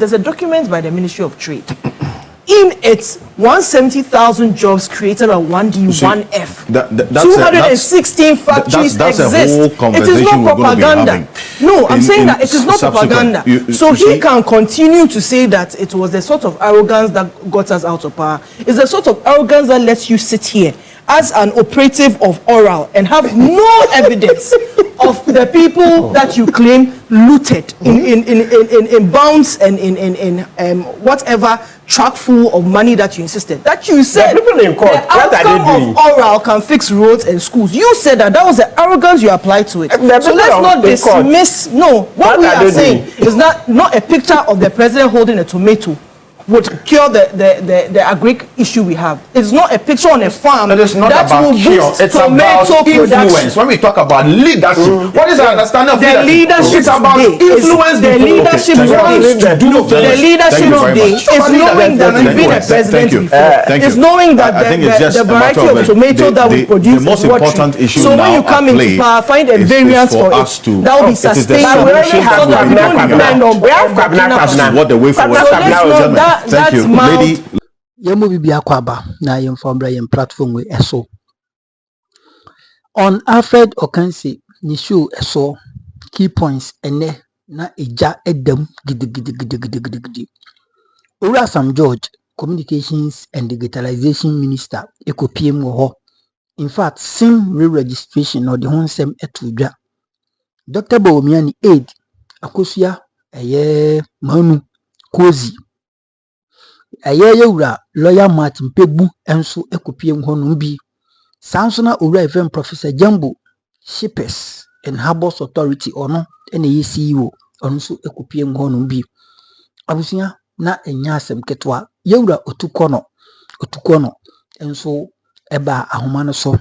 There's a document by the Ministry of Trade. In its 170,000 jobs created at 1D, 1F, 216 factories exist. It is not propaganda. No, I'm saying that it is not propaganda. So he can continue to say that it was the sort of arrogance that got us out of power. It's the sort of arrogance that lets you sit here as an operative of oral and have no evidence of the people that you claim looted in bounds and in whatever truck full of money that you insisted. That you said the outcome of oral can fix roads and schools. You said that was the arrogance you applied to it. So let's not dismiss. No, what we are saying is not a picture of the president holding a tomato would cure the agric issue we have. It's not a picture on a farm that will boost tomato production. When we talk about leadership, what is our understanding of the leadership? It's about influence. The leadership today is knowing that you've been a president before. It's knowing that the variety of tomato that we produce is what you. So when you come into power, find a variance for it that will be sustainable. We have what the way forward. Thank you, lady. Yemu bibi akwaba na yemfambra yem platform we eso. On Alfred Okansi ni show eso key points ene na eja edem gidi. Ura Sam George, Communications and Digitalization Minister, ekopiem wo ho. In fact, SIM re-registration or the honsem etudwa. Dr. Bawumiani aid Akosua manu Kozie. Ayeyewura lawyer Martin Kpebu enso ekopiem ho no bi. Sansona owura FM Professor Gyampo Shippers and Harbours Authority ono ene ye CEO ono so ekopiem ho no bi. Abusia na enya asem ketwa yewura otukono enso eba ahoma no so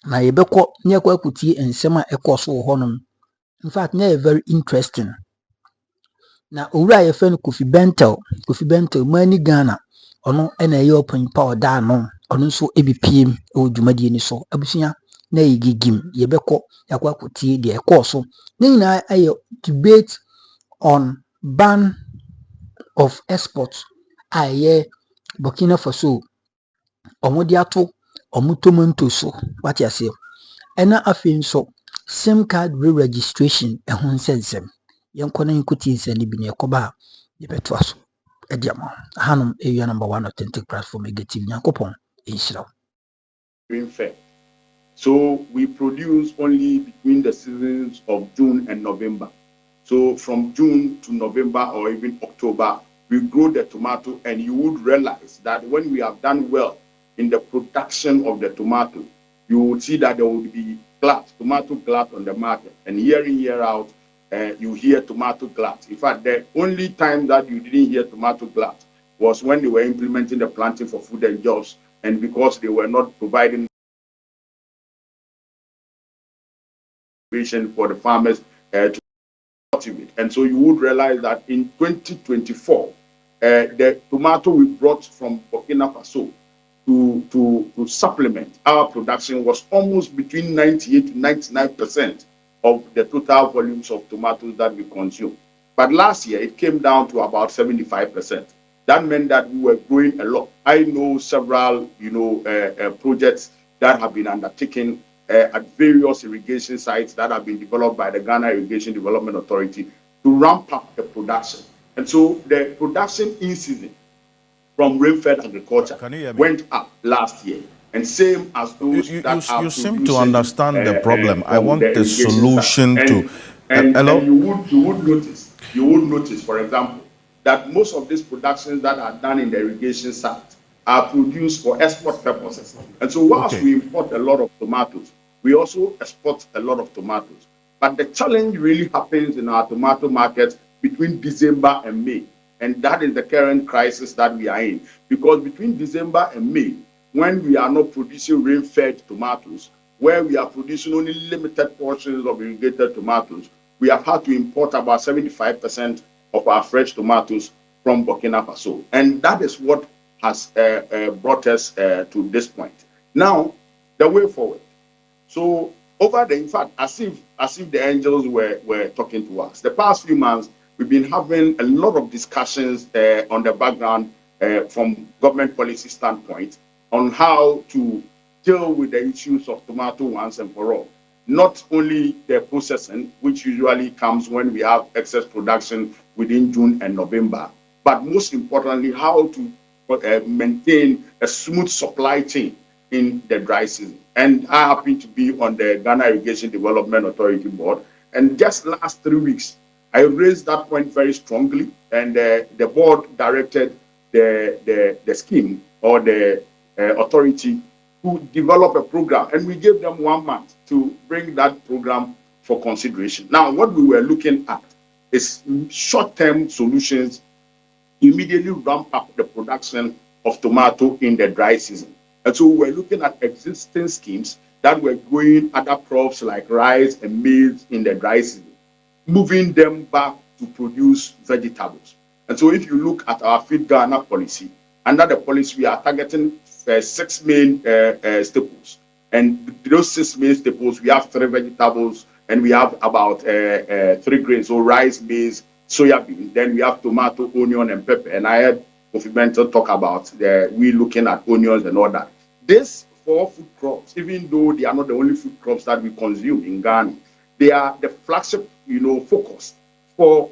na yebekọ nyekwa akutie ensema ekoso ho no. In fact, very interesting. Na owura ye fen Kofi Bentel mani Ghana ono ena ye open power da no ono so ebipiem o dwumadi ni so abusia na yigigim yebekọ yakwa kotie de ekoso na nyina aye debate on ban of exports aye Burkina Faso omodi ato omutomonto so what you say ena afin so SIM card re-registration ehun sensem yenkona nkuti nsani bi ne ekoba yebeto aso ediama hanum area number 1 authentic platform negative nyakopon inshira. So we produce only between the seasons of June and November. So from June to November or even October, we grow the tomato, and you would realize that when we have done well in the production of the tomato, you will see that there will be tomato glut on the market, and year in, year out, you hear tomato glut. In fact, the only time that you didn't hear tomato glut was when they were implementing the planting for food and jobs, and because they were not providing for the farmers to cultivate. And so you would realize that in 2024, the tomato we brought from Burkina Faso to supplement our production was almost between 98 to 99% of the total volumes of tomatoes that we consume. But last year, it came down to about 75%. That meant that we were growing a lot. I know several, projects that have been undertaken at various irrigation sites that have been developed by the Ghana Irrigation Development Authority to ramp up the production. And so the production in season from rain-fed agriculture went up last year. And same as those you seem to understand the problem. I want the solution to. And you would notice, for example, that most of these productions that are done in the irrigation site are produced for export purposes. And so whilst we import a lot of tomatoes, we also export a lot of tomatoes. But the challenge really happens in our tomato market between December and May. And that is the current crisis that we are in. Because between December and May, when we are not producing rain-fed tomatoes, where we are producing only limited portions of irrigated tomatoes, we have had to import about 75% of our fresh tomatoes from Burkina Faso. And that is what has brought us to this point. Now, the way forward. So in fact, as if the angels were talking to us. The past few months, we've been having a lot of discussions on the background from government policy standpoint on how to deal with the issues of tomato once and for all. Not only the processing, which usually comes when we have excess production within June and November, but most importantly, how to maintain a smooth supply chain in the dry season. And I happen to be on the Ghana Irrigation Development Authority board. And just last 3 weeks, I raised that point very strongly, and the board directed the scheme or the authority to develop a program, and we gave them 1 month to bring that program for consideration. Now, what we were looking at is short-term solutions, immediately ramp up the production of tomato in the dry season. And so we're looking at existing schemes that were growing other crops like rice and maize in the dry season, moving them back to produce vegetables. And so if you look at our Feed Ghana policy, under the policy, we are targeting 6 main staples. And those 6 main staples, we have 3 vegetables, and we have about 3 grains, so rice, maize, soya bean. Then we have tomato, onion, and pepper. And I heard Prof Gyampo talk about we looking at onions and all that. These 4 food crops, even though they are not the only food crops that we consume in Ghana, they are the flagship, focus for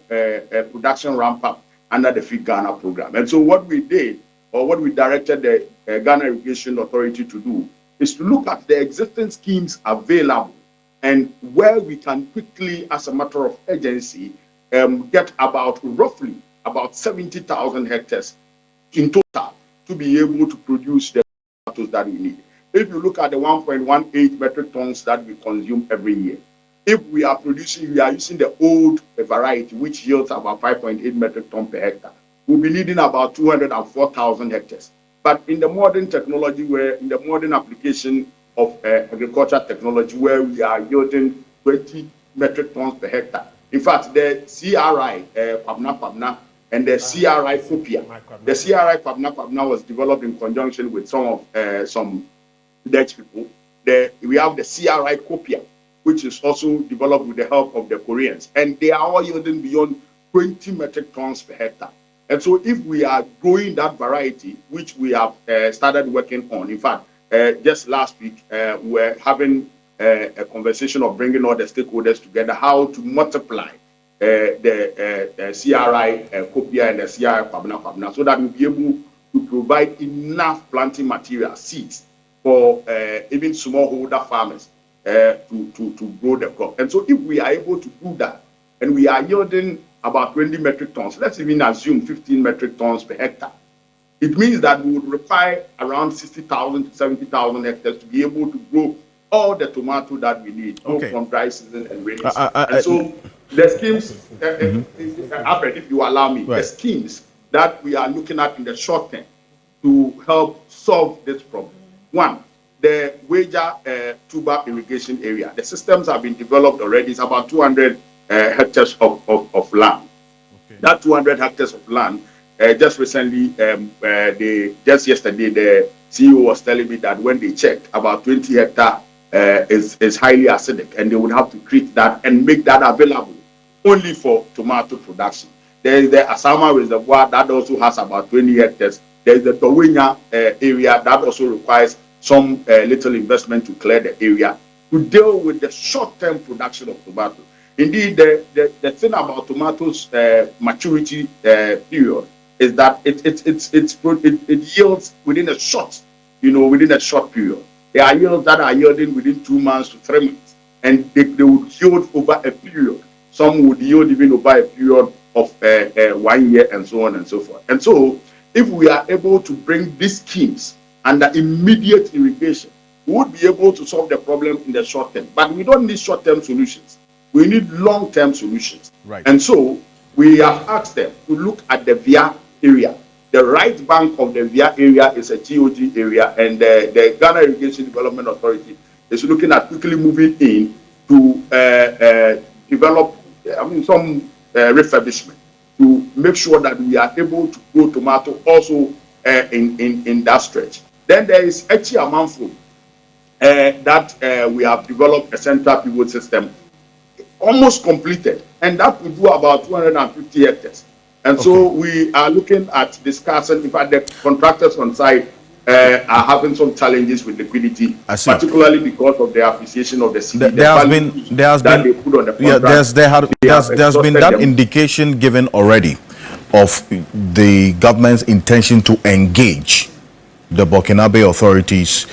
production ramp up under the Feed Ghana program. And so what we did, or what we directed the Ghana Irrigation Authority to do, is to look at the existing schemes available and where we can quickly, as a matter of urgency, get roughly about 70,000 hectares in total to be able to produce the tomatoes that we need. If you look at the 1.18 metric tons that we consume every year, if we are using the old variety, which yields about 5.8 metric tons per hectare, we'll be needing about 204,000 hectares. But in the modern technology, in the modern application of agriculture technology, where we are yielding 20 metric tons per hectare. In fact, the CRI, Pabna, and the CRI Kopia. The CRI Pabna was developed in conjunction with some Dutch people. We have the CRI Kopia, which is also developed with the help of the Koreans. And they are all yielding beyond 20 metric tons per hectare. And so if we are growing that variety, which we have started working on, in fact, just last week, we're having a conversation of bringing all the stakeholders together, how to multiply the CRI Kopia and the CRI Pabna, so that we'll be able to provide enough planting material, seeds, for even smallholder farmers to grow the crop. And so if we are able to do that, and we are yielding about 20 metric tons, let's even assume 15 metric tons per hectare, it means that we would require around 60,000 to 70,000 hectares to be able to grow all the tomato that we need, both from dry season and rainy season. And so the schemes, Alfred, if you allow me, the schemes that we are looking at in the short term to help solve this problem. One, the Wager tuber irrigation area. The systems have been developed already. It's about 200 hectares of land. Okay. That 200 hectares of land, just recently, just yesterday, the CEO was telling me that when they checked, about 20 hectares is highly acidic, and they would have to treat that and make that available only for tomato production. There is the Asama Reservoir that also has about 20 hectares. There is the Towenya area that also requires some little investment to clear the area to deal with the short-term production of tomato. Indeed, the thing about tomatoes' maturity period is that it yields within a short period. There are yields that are yielding within 2 months to 3 months, and they would yield over a period. Some would yield even over a period of 1 year, and so on and so forth. And so, if we are able to bring these schemes under immediate irrigation, we would be able to solve the problem in the short term. But we don't need short-term solutions. We need long-term solutions. Right. And so, we have asked them to look at the VIA area. The right bank of the VIA area is a GOG area, and the Ghana Irrigation Development Authority is looking at quickly moving in to develop some refurbishment to make sure that we are able to grow tomato also in that stretch. Then there is Echi Amanfo that we have developed a central pivot system almost completed, and that will do about 250 hectares. And so we are looking at discussing. In fact, the contractors on site are having some challenges with liquidity, particularly because of the appreciation of the city. There has been that indication given already of the government's intention to engage the Burkinabe authorities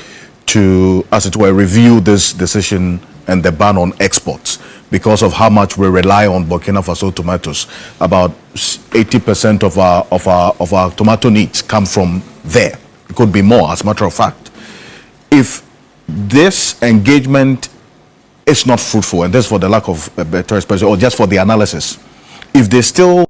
to, as it were, review this decision and the ban on exports, because of how much we rely on Burkina Faso tomatoes. About 80% of our tomato needs come from there. It could be more, as a matter of fact. If this engagement is not fruitful, and this for the lack of a better expression, or just for the analysis, if they still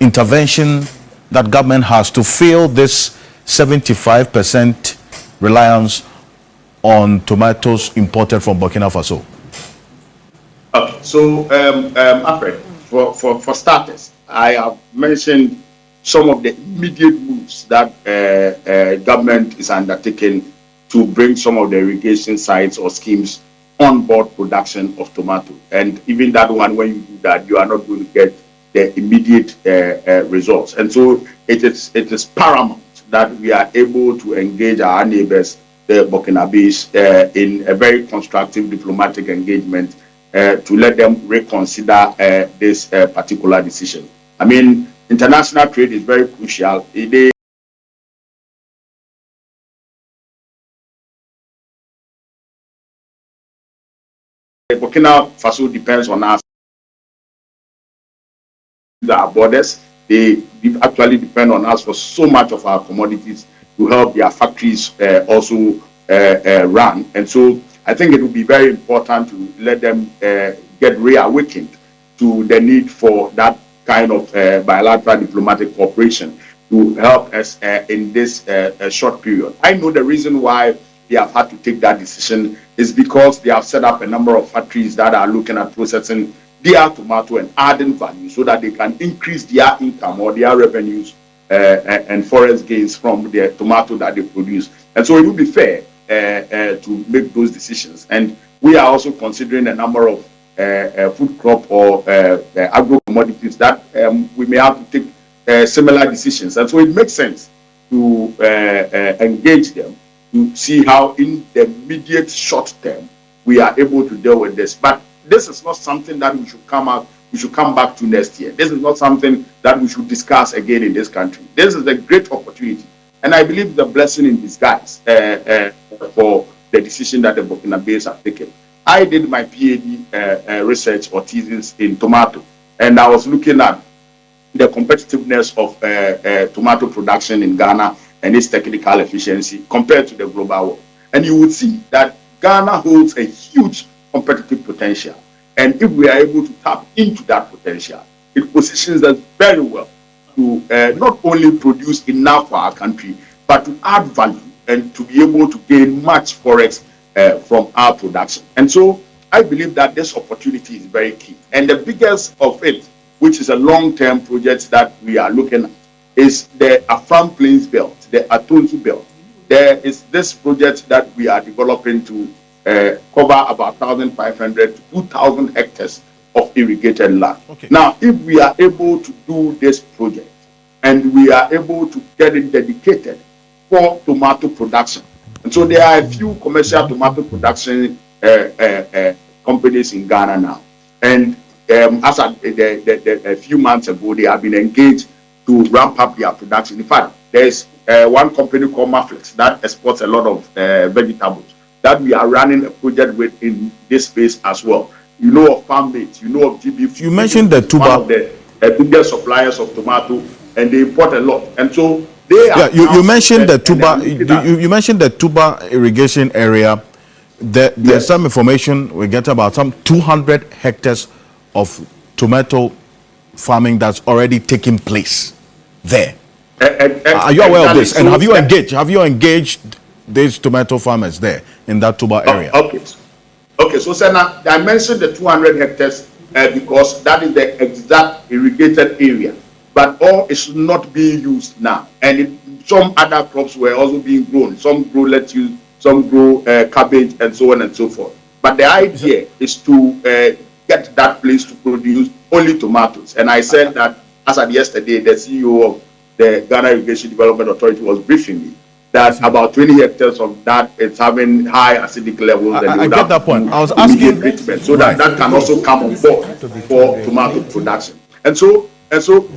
intervention that government has to fill this 75% reliance on tomatoes imported from Burkina Faso? Okay, so Alfred, for starters, I have mentioned some of the immediate moves that government is undertaking to bring some of the irrigation sites or schemes on board production of tomato. And even that one, when you do that, you are not going to get the immediate results. And so it is paramount that we are able to engage our neighbors, the Burkinabes, in a very constructive diplomatic engagement to let them reconsider this particular decision. I mean, international trade is very crucial. Burkina Faso depends on us. Our borders, they actually depend on us for so much of our commodities to help their factories also run. And so I think it would be very important to let them get reawakened to the need for that kind of bilateral diplomatic cooperation to help us in this short period. I know the reason why they have had to take that decision is because they have set up a number of factories that are looking at processing their tomato and adding value so that they can increase their income or their revenues and forex gains from the tomato that they produce. And so it would be fair to make those decisions. And we are also considering a number of food crop or agro commodities that we may have to take similar decisions. And so it makes sense to engage them to see how in the immediate short term we are able to deal with this. But this is not something that we should come back to next year. This is not something that we should discuss again in this country. This is a great opportunity, and I believe the blessing in disguise for the decision that the Burkinabes have taken. I did my PhD research or thesis in tomato, and I was looking at the competitiveness of tomato production in Ghana and its technical efficiency compared to the global world. And you would see that Ghana holds a huge competitive potential. And if we are able to tap into that potential, it positions us very well to not only produce enough for our country, but to add value and to be able to gain much forex from our production. And so I believe that this opportunity is very key. And the biggest of it, which is a long-term project that we are looking at, is the Afam Plains Belt, the Atonsu Belt. There is this project that we are developing to cover about 1,500 to 2,000 hectares of irrigated land. Okay. Now, if we are able to do this project and we are able to get it dedicated for tomato production, and so there are a few commercial tomato production companies in Ghana now, and as a few months ago, they have been engaged to ramp up their production. In fact, there's one company called Maflex that exports a lot of vegetables that we are running a project with in this space as well. you know of Farm Mates, you know of GB. You mentioned the tuber. One of the biggest suppliers of tomato, and they import a lot. And so they are. Yeah, you mentioned the tuber. You mentioned the tuber irrigation area. There's some information we get about some 200 hectares of tomato farming that's already taking place there. Are you aware of this? And have you engaged these tomato farmers there in that tuber area? Okay. So Senna, I mentioned the 200 hectares because that is the exact irrigated area, but all is not being used now. And some other crops were also being grown. Some grow lettuce, some grow cabbage, and so on and so forth. But the idea is to get that place to produce only tomatoes. And I said that as of yesterday, the CEO of the Ghana Irrigation Development Authority was briefing me that about 20 hectares of that is having high acidic levels. I get that point. I was asking treatment so that can also come on board for tomato production. And so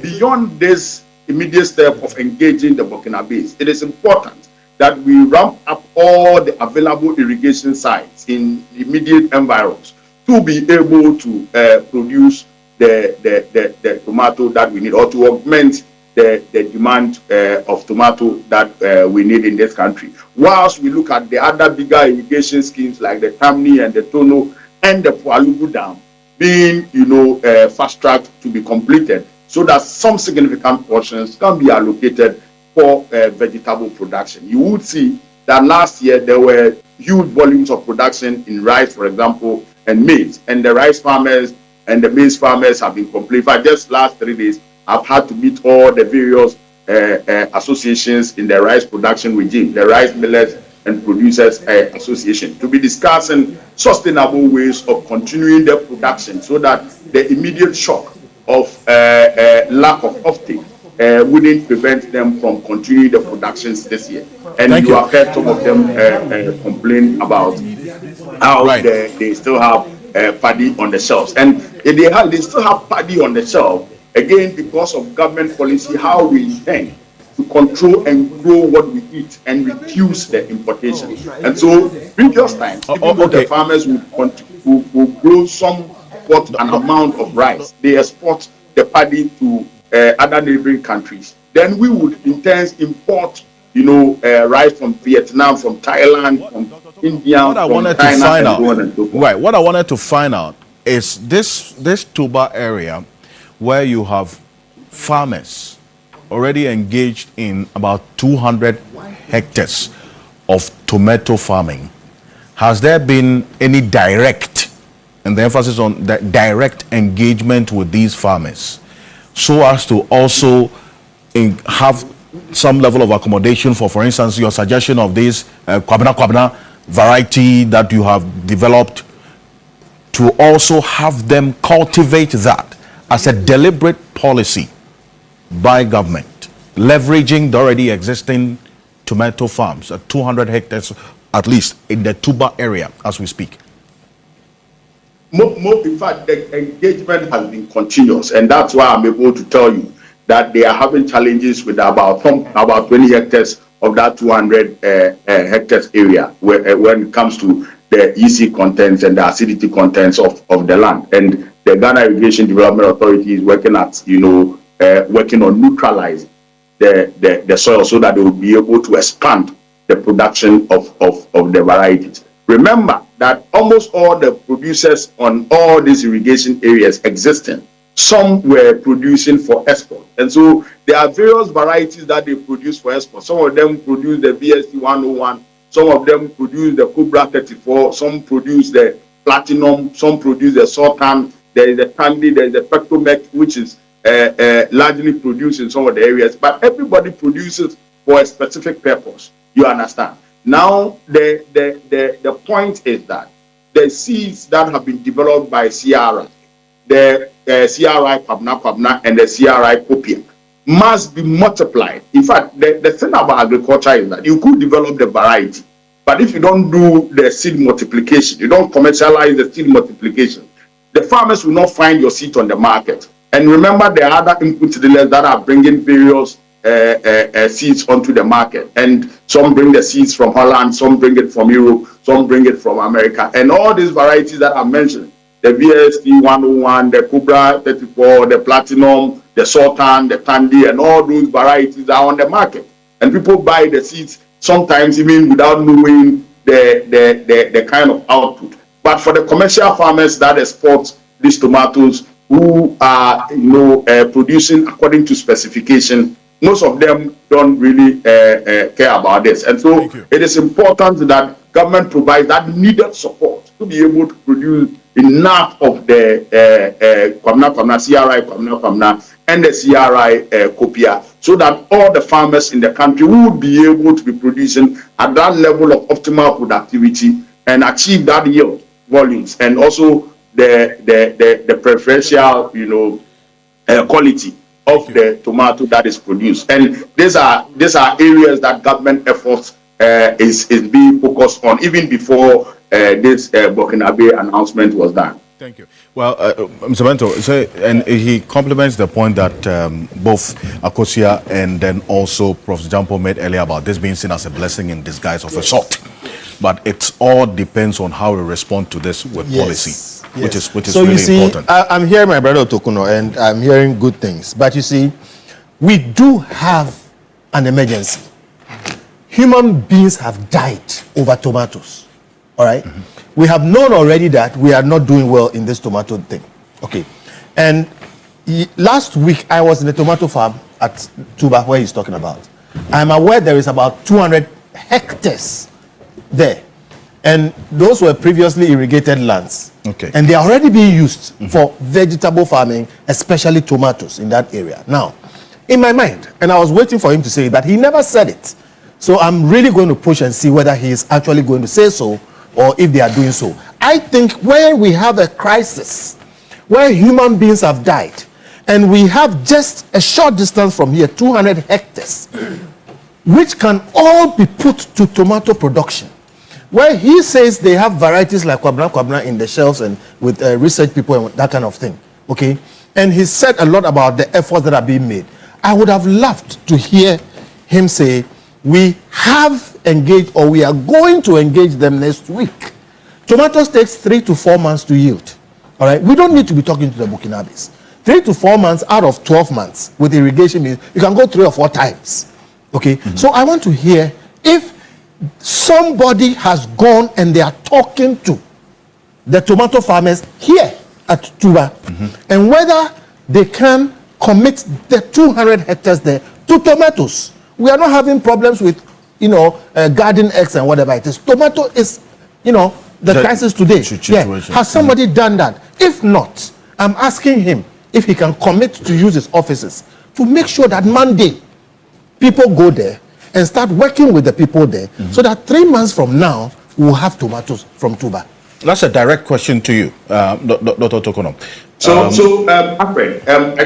beyond this immediate step of engaging the Burkinabes, it is important that we ramp up all the available irrigation sites in immediate environs to be able to produce the tomato that we need, or to augment the demand of tomato that we need in this country. Whilst we look at the other bigger irrigation schemes like the Tamni and the Tono and the Pualugu Dam being, fast-tracked to be completed, so that some significant portions can be allocated for vegetable production. You would see that last year there were huge volumes of production in rice, for example, and maize, and the rice farmers and the maize farmers have been complaining. In fact, just last 3 days, I've had to meet all the various associations in the rice production regime, the Rice Millers and Producers Association, to be discussing sustainable ways of continuing their production so that the immediate shock of lack of offtake wouldn't prevent them from continuing the productions this year. And you have heard some of them complain about how they still have paddy on the shelves. And if they still have paddy on the shelf, again, because of government policy, how we intend to control and grow what we eat and reduce the importation. And so, previous times, even though the farmers will grow somewhat an amount of rice, they export the paddy to other neighboring countries. Then we would intend import, rice from Vietnam, from Thailand, from India, from China, what I wanted to find out is this tuber area where you have farmers already engaged in about 200 hectares of tomato farming. Has there been any direct, and the emphasis on the direct engagement with these farmers, so as to also have some level of accommodation for instance, your suggestion of this kwabena variety that you have developed, to also have them cultivate that as a deliberate policy by government, leveraging the already existing tomato farms at 200 hectares at least in the tuber area as we speak? In fact, the engagement has been continuous, and that's why I'm able to tell you that they are having challenges with about 20 hectares of that 200 hectares area when it comes to the EC contents and the acidity contents of the land. And the Ghana Irrigation Development Authority is working at, working on neutralizing the soil so that they will be able to expand the production of the varieties. Remember that almost all the producers on all these irrigation areas existing, some were producing for export. And so there are various varieties that they produce for export. Some of them produce the BST 101, some of them produce the Cobra 34, some produce the Platinum, some produce the Sultan, there is the Tandy, there is the Pectomec, which is largely produced in some of the areas, but everybody produces for a specific purpose. You understand? Now, the point is that the seeds that have been developed by CRI, the CRI Kwabna and the CRI Copium, must be multiplied. In fact, the thing about agriculture is that you could develop the variety, but if you don't do the seed multiplication, you don't commercialize the seed multiplication, the farmers will not find your seed on the market. And remember, there are other input dealers that are bringing various seeds onto the market, and some bring the seeds from Holland, some bring it from Europe, some bring it from America, and all these varieties that I mentioned, the VST 101, the Cobra 34, the Platinum, the Sultan, the Tandy, and all those varieties are on the market. And people buy the seeds sometimes even without knowing the kind of output. But for the commercial farmers that export these tomatoes, who are producing according to specification, most of them don't really care about this. And so it is important that government provides that needed support to be able to produce enough of the CRI and the CRI copia, so that all the farmers in the country would be able to be producing at that level of optimal productivity and achieve that yield volumes, and also the preferential quality of the tomato that is produced. And these are areas that government efforts is being focused on even before this Burkinabe announcement was done. Thank you. Well, Mr. Bento, and he complements the point that both Akosua and then also Prof Gyampo made earlier about this being seen as a blessing in disguise of a sort. But it all depends on how we respond to this with policy, which is so really you see, important. I'm hearing my brother Tokuno, and I'm hearing good things. But you see, we do have an emergency. Human beings have died over tomatoes. All right? We have known already that we are not doing well in this tomato thing. Okay. And last week, I was in a tomato farm at Tuba, where he's talking about. I'm aware there is about 200 hectares there. And those were previously irrigated lands. Okay. And they are already being used for vegetable farming, especially tomatoes in that area. Now, in my mind, and I was waiting for him to say that, he never said it. So I'm really going to push and see whether he is actually going to say so, or if they are doing so. I think when we have a crisis, where human beings have died, and we have just a short distance from here, 200 hectares, which can all be put to tomato production, where he says they have varieties like Kwabna in the shelves and with research people and that kind of thing, okay? And he said a lot about the efforts that are being made. I would have loved to hear him say, we have engaged, or we are going to engage them next week. Tomatoes takes 3 to 4 months to yield. All right, we don't need to be talking to the Burkinabes. 3 to 4 months out of 12 months with irrigation means you can go 3 or 4 times. Okay, so I want to hear if somebody has gone and they are talking to the tomato farmers here at Tuba, and whether they can commit the 200 hectares there to tomatoes. We are not having problems with, garden eggs and whatever it is. Tomato is, the crisis today. Has somebody done that? If not, I'm asking him if he can commit to use his offices to make sure that Monday people go there and start working with the people there, so that 3 months from now we'll have tomatoes from Tuba. That's a direct question to you, Dr. Tokuno. I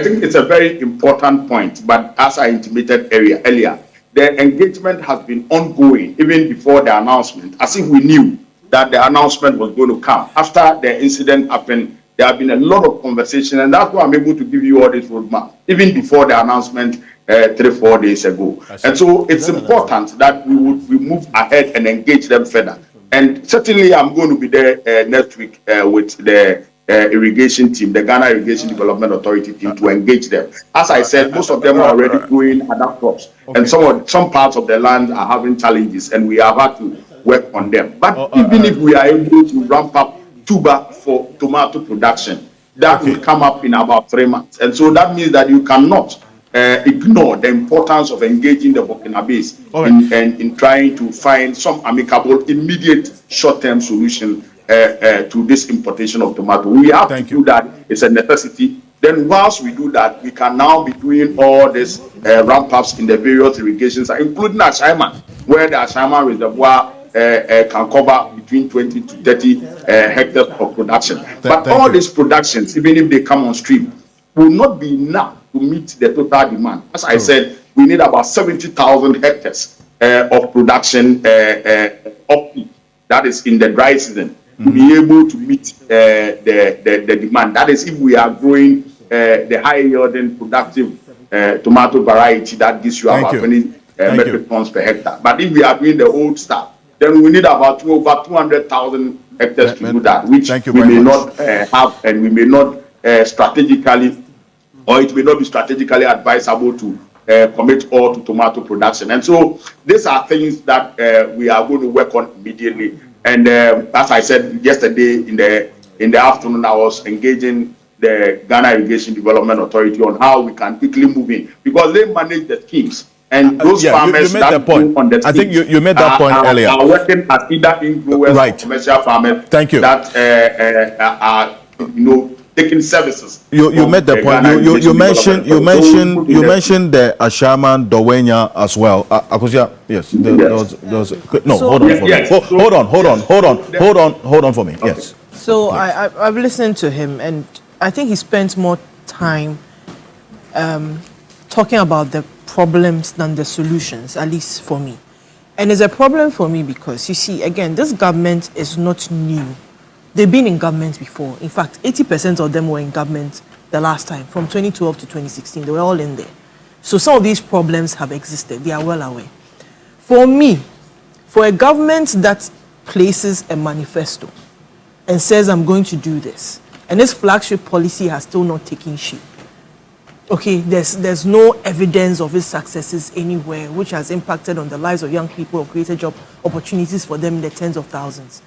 think it's a very important point, but as I intimated earlier, the engagement has been ongoing even before the announcement, as if we knew that the announcement was going to come. After the incident happened, there have been a lot of conversation, and that's why I'm able to give you all this roadmap, even before the announcement 3-4 days ago. And so it's important that we move ahead and engage them further. And certainly I'm going to be there next week with the irrigation team, the Ghana Irrigation Development Authority team, to engage them. As I said, most of them are already growing other crops, and some parts of the land are having challenges, and we have had to work on them. But even if we are able to ramp up Tuba for tomato production, that will come up in about 3 months. And so that means that you cannot ignore the importance of engaging the Burkinabes in trying to find some amicable, immediate, short-term solution to this importation of tomato. We have to do that. It's a necessity. Then once we do that, we can now be doing all these ramp-ups in the various irrigations, including Ashaiman, where the Ashaiman reservoir can cover between 20 to 30 hectares of production. But all these productions, even if they come on stream, will not be enough to meet the total demand. As I said, we need about 70,000 hectares of production up peak. That is in the dry season, to be able to meet the demand. That is if we are growing the high yielding productive tomato variety that gives you about 20 metric tons per hectare. But if we are doing the old stuff, then we need about over 200,000 hectares to do that, which we may not have, and we may not strategically, or it may not be strategically advisable to commit all to tomato production. And so these are things that we are going to work on immediately. And as I said yesterday in the afternoon, I was engaging the Ghana Irrigation Development Authority on how we can quickly move in, because they manage the schemes. And those farmers you made that point. On the I think you made that point earlier. Are working as either in growers or commercial farmers. Thank you. That are taking services. You made the point. You mentioned the Ashaman Dowenya as well. Akosua, yes. Hold on for me. Okay. Yes. So I've listened to him, and I think he spent more time talking about the problems than the solutions, at least for me. And it's a problem for me because, you see, again, this government is not new. They've been in government before. In fact, 80% of them were in government the last time, from 2012 to 2016. They were all in there. So some of these problems have existed. They are well aware. For me, for a government that places a manifesto and says, I'm going to do this, and this flagship policy has still not taken shape, okay, there's no evidence of its successes anywhere, which has impacted on the lives of young people or created job opportunities for them in the tens of thousands.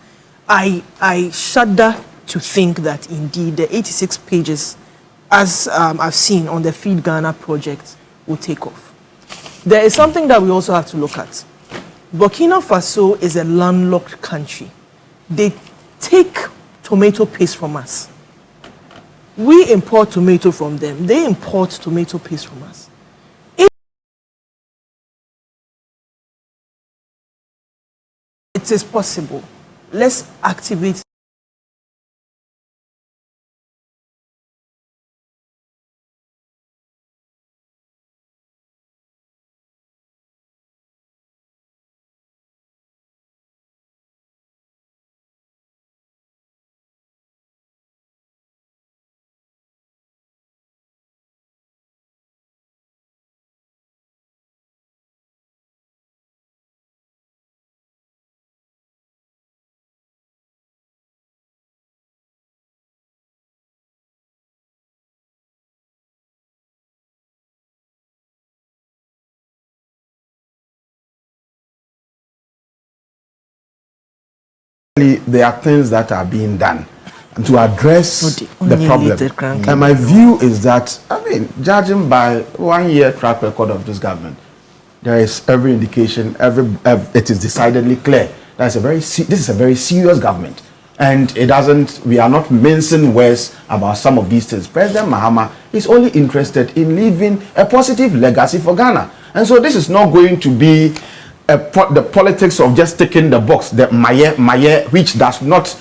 I shudder to think that indeed the 86 pages, as I've seen on the Feed Ghana project, will take off. There is something that we also have to look at. Burkina Faso is a landlocked country. They take tomato paste from us. We import tomato from them. They import tomato paste from us. It is possible. Let's activate there are things that are being done to address the problem. And my view is that, judging by 1 year track record of this government, there is every indication, it is decidedly clear that this is a very serious government. And we are not mincing words about some of these things. President Mahama is only interested in leaving a positive legacy for Ghana. And so this is not going to be the politics of just ticking the box, the maye, which does not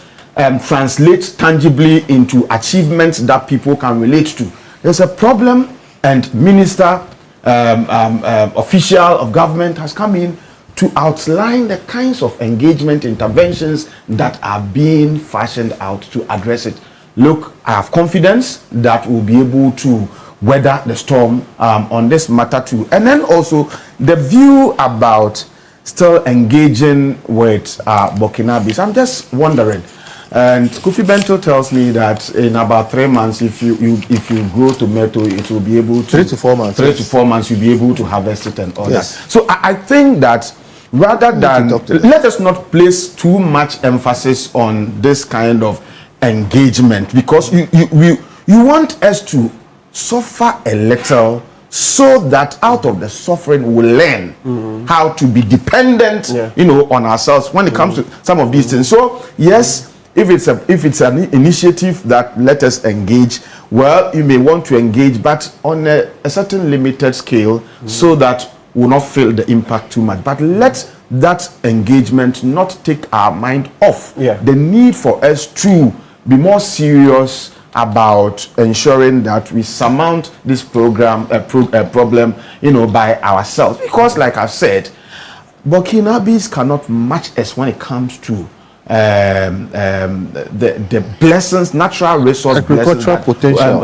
translate tangibly into achievements that people can relate to. There's a problem, and minister, official of government has come in to outline the kinds of engagement interventions that are being fashioned out to address it. Look, I have confidence that we'll be able to weather the storm on this matter too. And then also the view about still engaging with Burkinabes. I'm just wondering, and Kofi Bento tells me that in about 3 months, if you grow tomato, it will be able to 3 to 4 months. 3 to 4 months, you'll be able to harvest it and all that. So I think that rather than let us not place too much emphasis on this kind of engagement, because you want us to suffer a little, so that out of the suffering we learn how to be dependent, on ourselves when it comes to some of these things. So yes, if it's an initiative that let us engage, well, you may want to engage, but on a certain limited scale, so that we'll not feel the impact too much. But let that engagement not take our mind off the need for us to be more serious about ensuring that we surmount this problem, by ourselves. Because, like I've said, Burkinabes cannot match us when it comes to the blessings, natural resource agricultural potential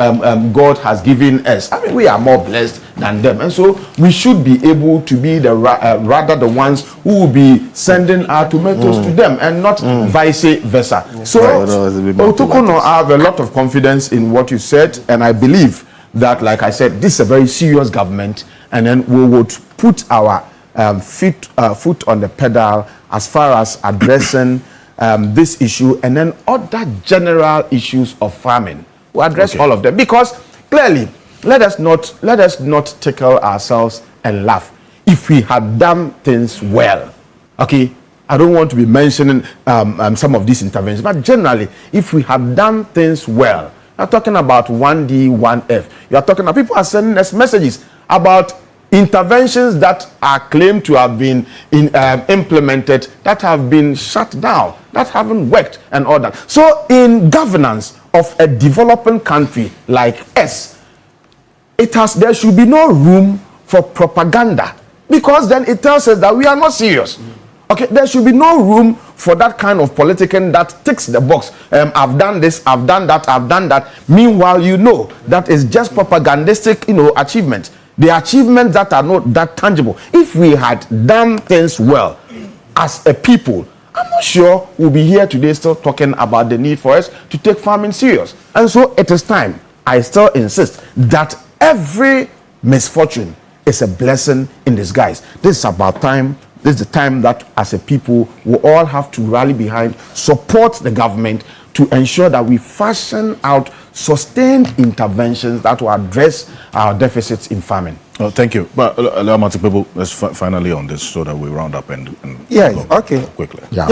God has given us. I mean, we are more blessed than them, and so we should be able to be the rather the ones who will be sending our tomatoes to them, and not vice versa. So, Otokono, I have a lot of confidence in what you said, and I believe that, like I said, this is a very serious government, and then we would put our foot on the pedal as far as addressing this issue, and then other general issues of farming. We address all of them, because clearly, let us not tickle ourselves and laugh. If we had done things well, okay, I don't want to be mentioning some of these interventions, but generally, if we have done things well, you're talking about 1D, 1F. You're talking about people are sending us messages about interventions that are claimed to have been implemented that have been shut down, that haven't worked, and all that. So in governance of a developing country like us, there should be no room for propaganda, because then it tells us that we are not serious. Okay, there should be no room for that kind of politicking that ticks the box. I've done this, I've done that, I've done that. Meanwhile, that is just propagandistic, achievements. The achievements that are not that tangible. If we had done things well as a people, I'm not sure we'll be here today still talking about the need for us to take farming serious. And so it is time, I still insist, that every misfortune is a blessing in disguise. This is about time. This is the time that as a people we all have to rally behind, support the government to ensure that we fashion out sustained interventions that will address our deficits in farming. Oh, thank you. But Martin Kpebu, let's finally on this so that we round up and yes, go okay, quickly. Yeah,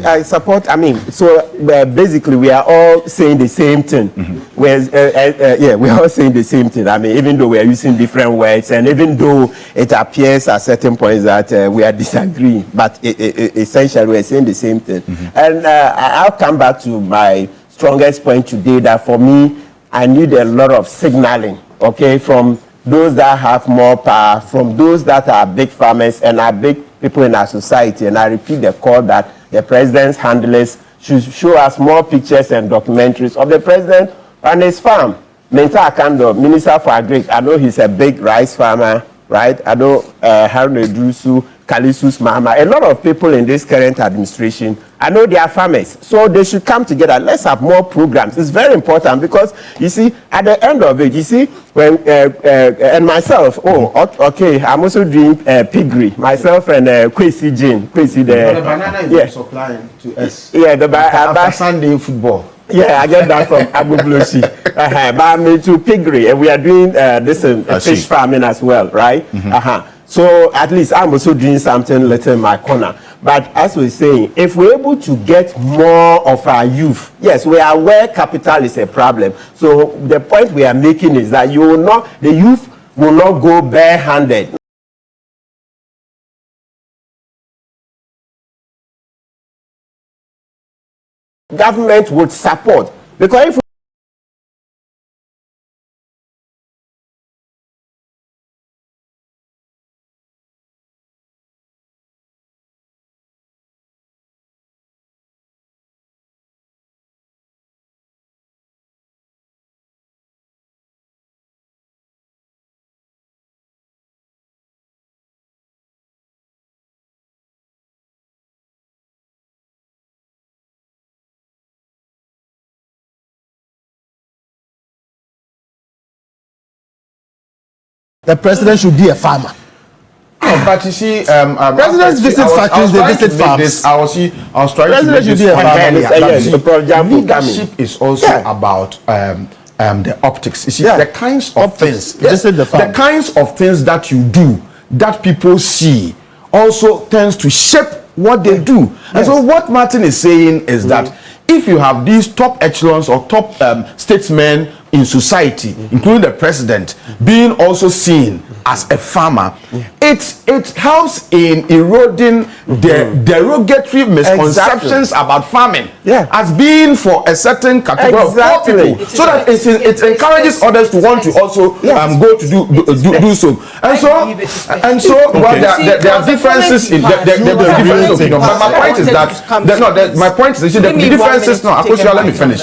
I support. I mean, so basically, we are all saying the same thing. Yeah, we are all saying the same thing. I mean, even though we are using different words, and even though it appears at certain points that we are disagreeing, but essentially we are saying the same thing. And I'll come back to my strongest point today, that for me, I need a lot of signaling, okay, from those that have more power, from those that are big farmers and are big people in our society. And I repeat the call that the president's handlers should show us more pictures and documentaries of the president and his farm. Menta Akando, Minister for Agric, I know he's a big rice farmer, right? I know Harun Edrusu, Kalisu's mama, a lot of people in this current administration, I know they are farmers. So they should come together. Let's have more programs. It's very important, because, you see, at the end of it, you see, when, and myself, okay, I'm also doing piggery. Myself and Kozie Jane. Kozie, the banana is supplying to us. Yeah, after Sunday football. Yeah, I get that from Abu Blushi. But I'm into piggery, and we are doing this fish farming as well, right? So at least I'm also doing something little in my corner. But as we're saying, if we're able to get more of our youth, yes, we are aware capital is a problem. So the point we are making is that the youth will not go barehanded. Government would support, because if the president should be a farmer. But you see, presidents visit factories, they visit farms. I was trying to make this point earlier. Leadership is also about the optics. You see, the kinds of things, the kinds of things that you do, that people see, also tends to shape what they do. And so what Martin is saying is that if you have these top echelons or top statesmen in society, including the president, being also seen as a farmer, it helps in eroding the derogatory misconceptions about farming as being for a certain category of people, so that it encourages others to want to also go to do so. And so well, there are differences in differences of opinion. But my point is that my point is there be differences. No, Akosua, let me finish.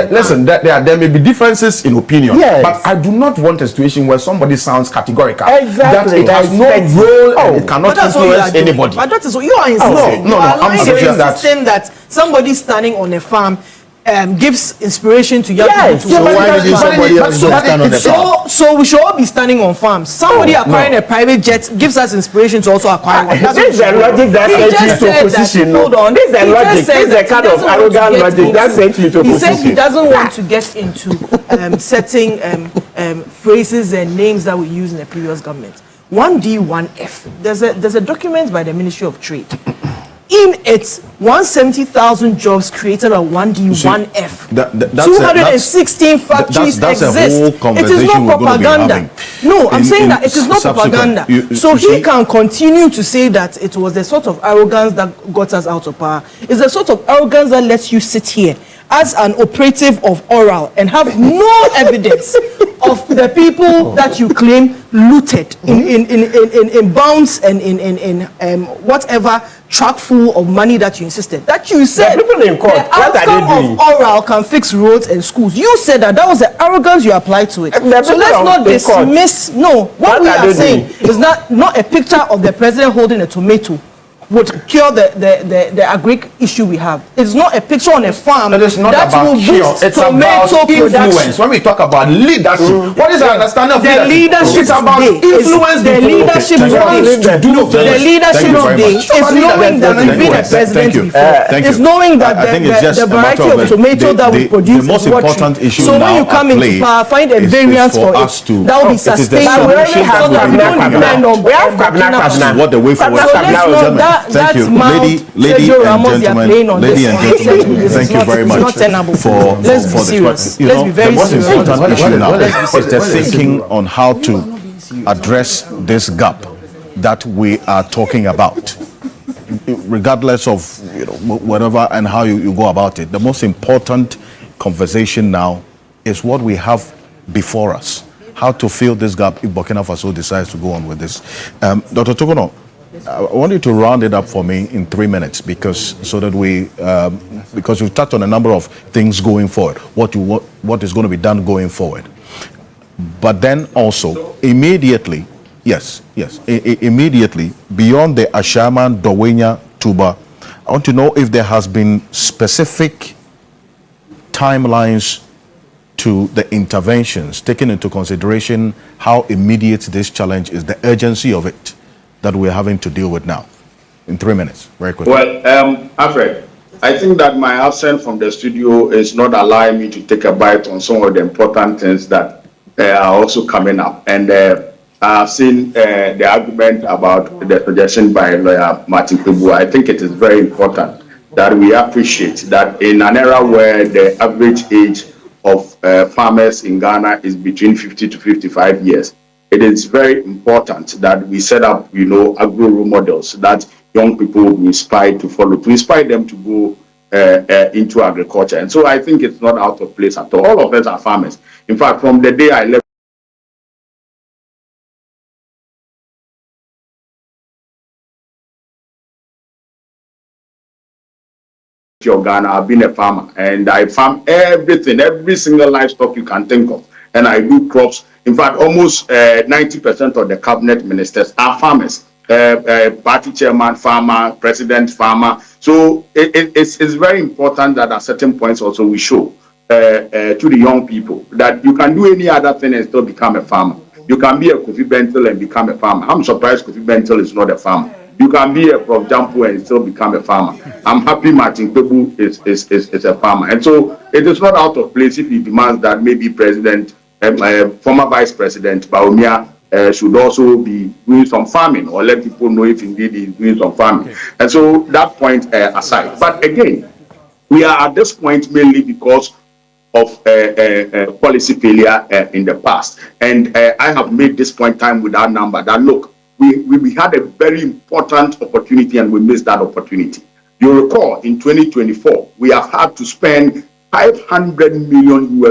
Listen, there may be differences in opinion, but I do not want a situation where somebody sounds categorical. That it has no role and it cannot influence anybody. But that is what you are insisting. I'm saying that somebody standing on a farm gives inspiration to young people. So why did somebody else stand on the farm? So we should all be standing on farms. Somebody acquiring a private jet gives us inspiration to also acquire one. This is the logic that sent you to opposition. Hold on. This is the logic. This is the kind of arrogant logic that sent you to opposition. He said he doesn't want to get into setting phrases and names that we use in the previous government. 1D, 1F. There's a document by the Ministry of Trade. In its 170,000 jobs created on 1D, 1F, 216 factories exist. It is not propaganda. No, I'm saying that it is not propaganda. So he can continue to say that it was the sort of arrogance that got us out of power. It's the sort of arrogance that lets you sit here as an operative of oral and have no evidence of the people that you claim looted in bounds and in whatever truck full of money that you insisted. That you said the outcome of oral can fix roads and schools. You said that was the arrogance you applied to it. So let's not dismiss. No, what we are saying is not a picture of the president holding a tomato would cure the agric issue we have. It's not a picture on a farm that will boost it's tomato about influence. production. When we talk about leadership, what is our understanding of the leadership? It's about influence. The leadership the leadership today is knowing that you've been a president before. It's knowing that the variety of tomato that we produce is what you. So when you come into power, find a variance for it that will be sustainable. We have what the way forward. Thank you, ladies and gentlemen. Thank you very much for this. Let's be very the most serious. important issue now is the thinking on how to address this gap that we are talking about, regardless of whatever and how you go about it. The most important conversation now is what we have before us, how to fill this gap if Burkina Faso decides to go on with this. Dr. Togono, I want you to round it up for me in 3 minutes, because you've touched on a number of things going forward, what is going to be done going forward. But then also immediately, immediately beyond the Ashaman, Dowenya, Tuba, I want to know if there has been specific timelines to the interventions, taking into consideration how immediate this challenge is, the urgency of it that we're having to deal with now. In 3 minutes, very quickly. Well, Alfred, I think that my absence from the studio is not allowing me to take a bite on some of the important things that are also coming up. And I've seen the argument about the suggestion by lawyer Martin Kpebu. I think it is very important that we appreciate that in an era where the average age of farmers in Ghana is between 50 to 55 years, it is very important that we set up, agro role models that young people will be inspired to follow, to inspire them to go into agriculture. And so I think it's not out of place at all. All of us are farmers. In fact, from the day I left Ghana, I've been a farmer, and I farm everything, every single livestock you can think of. And I do crops. In fact, almost 90% of the cabinet ministers are farmers. Party chairman, farmer, president, farmer. So it's very important that at certain points also we show to the young people that you can do any other thing and still become a farmer. You can be a Kozie Bentil and become a farmer. I'm surprised Kozie Bentil is not a farmer. You can be a Prof Gyampo and still become a farmer. I'm happy Martin Kpebu is a farmer. And so it is not out of place if he demands that maybe former Vice President Baumia should also be doing some farming, or let people know if indeed he's doing some farming. Okay. And so that point aside. But again, we are at this point mainly because policy failure in the past. And I have made this point time with that number that look, we had a very important opportunity and we missed that opportunity. You recall in 2024, we have had to spend $500 million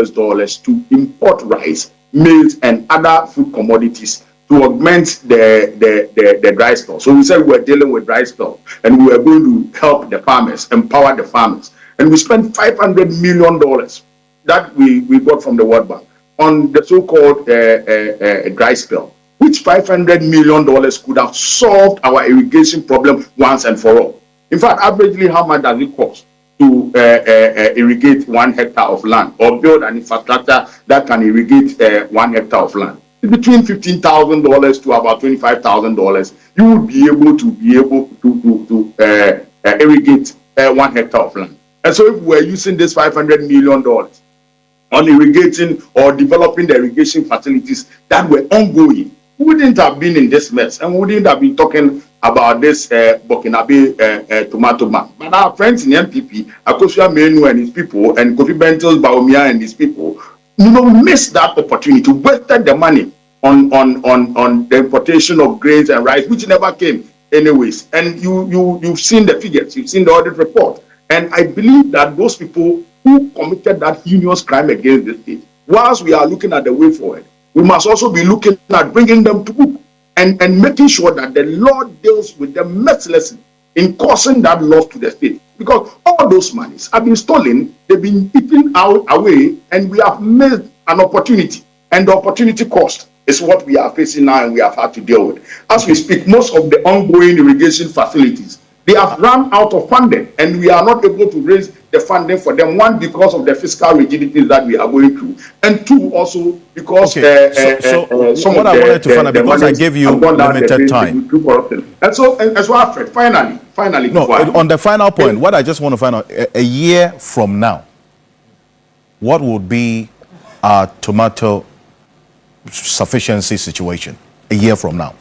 to import rice, maize, and other food commodities to augment the dry store. So we said we were dealing with dry store and we were going to help the farmers, empower the farmers. And we spent $500 million that we got from the World Bank on the so-called dry spell, which $500 million could have solved our irrigation problem once and for all. In fact, averagely, how much does it cost to irrigate 1 hectare of land or build an infrastructure that can irrigate 1 hectare of land? Between $15,000 to about $25,000, you would be able to irrigate 1 hectare of land. And so if we're using this $500 million on irrigating or developing the irrigation facilities that were ongoing, we wouldn't have been in this mess and we wouldn't have been talking about this Burkinabe tomato ban. But our friends in NPP, Akosua and his people, and Kofi Bentel's Baumia and his people, missed that opportunity, wasted the money on the importation of grains and rice, which never came anyways. And you've seen the figures, you've seen the audit report. And I believe that those people who committed that heinous crime against the state, whilst we are looking at the way forward, we must also be looking at bringing them to book and making sure that the law deals with them mercilessly in causing that loss to the state. Because all those monies have been stolen, they've been eaten out away, and we have missed an opportunity. And the opportunity cost is what we are facing now and we have had to deal with. As we speak, most of the ongoing irrigation facilities, they have run out of funding, and we are not able to raise the funding for them. One, because of the fiscal rigidities that we are going through, and two, also because some what I wanted to find out, because I gave you limited time. And so, Alfred, finally. No, on the final point, what I just want to find out, a year from now, what would be our tomato sufficiency situation a year from now?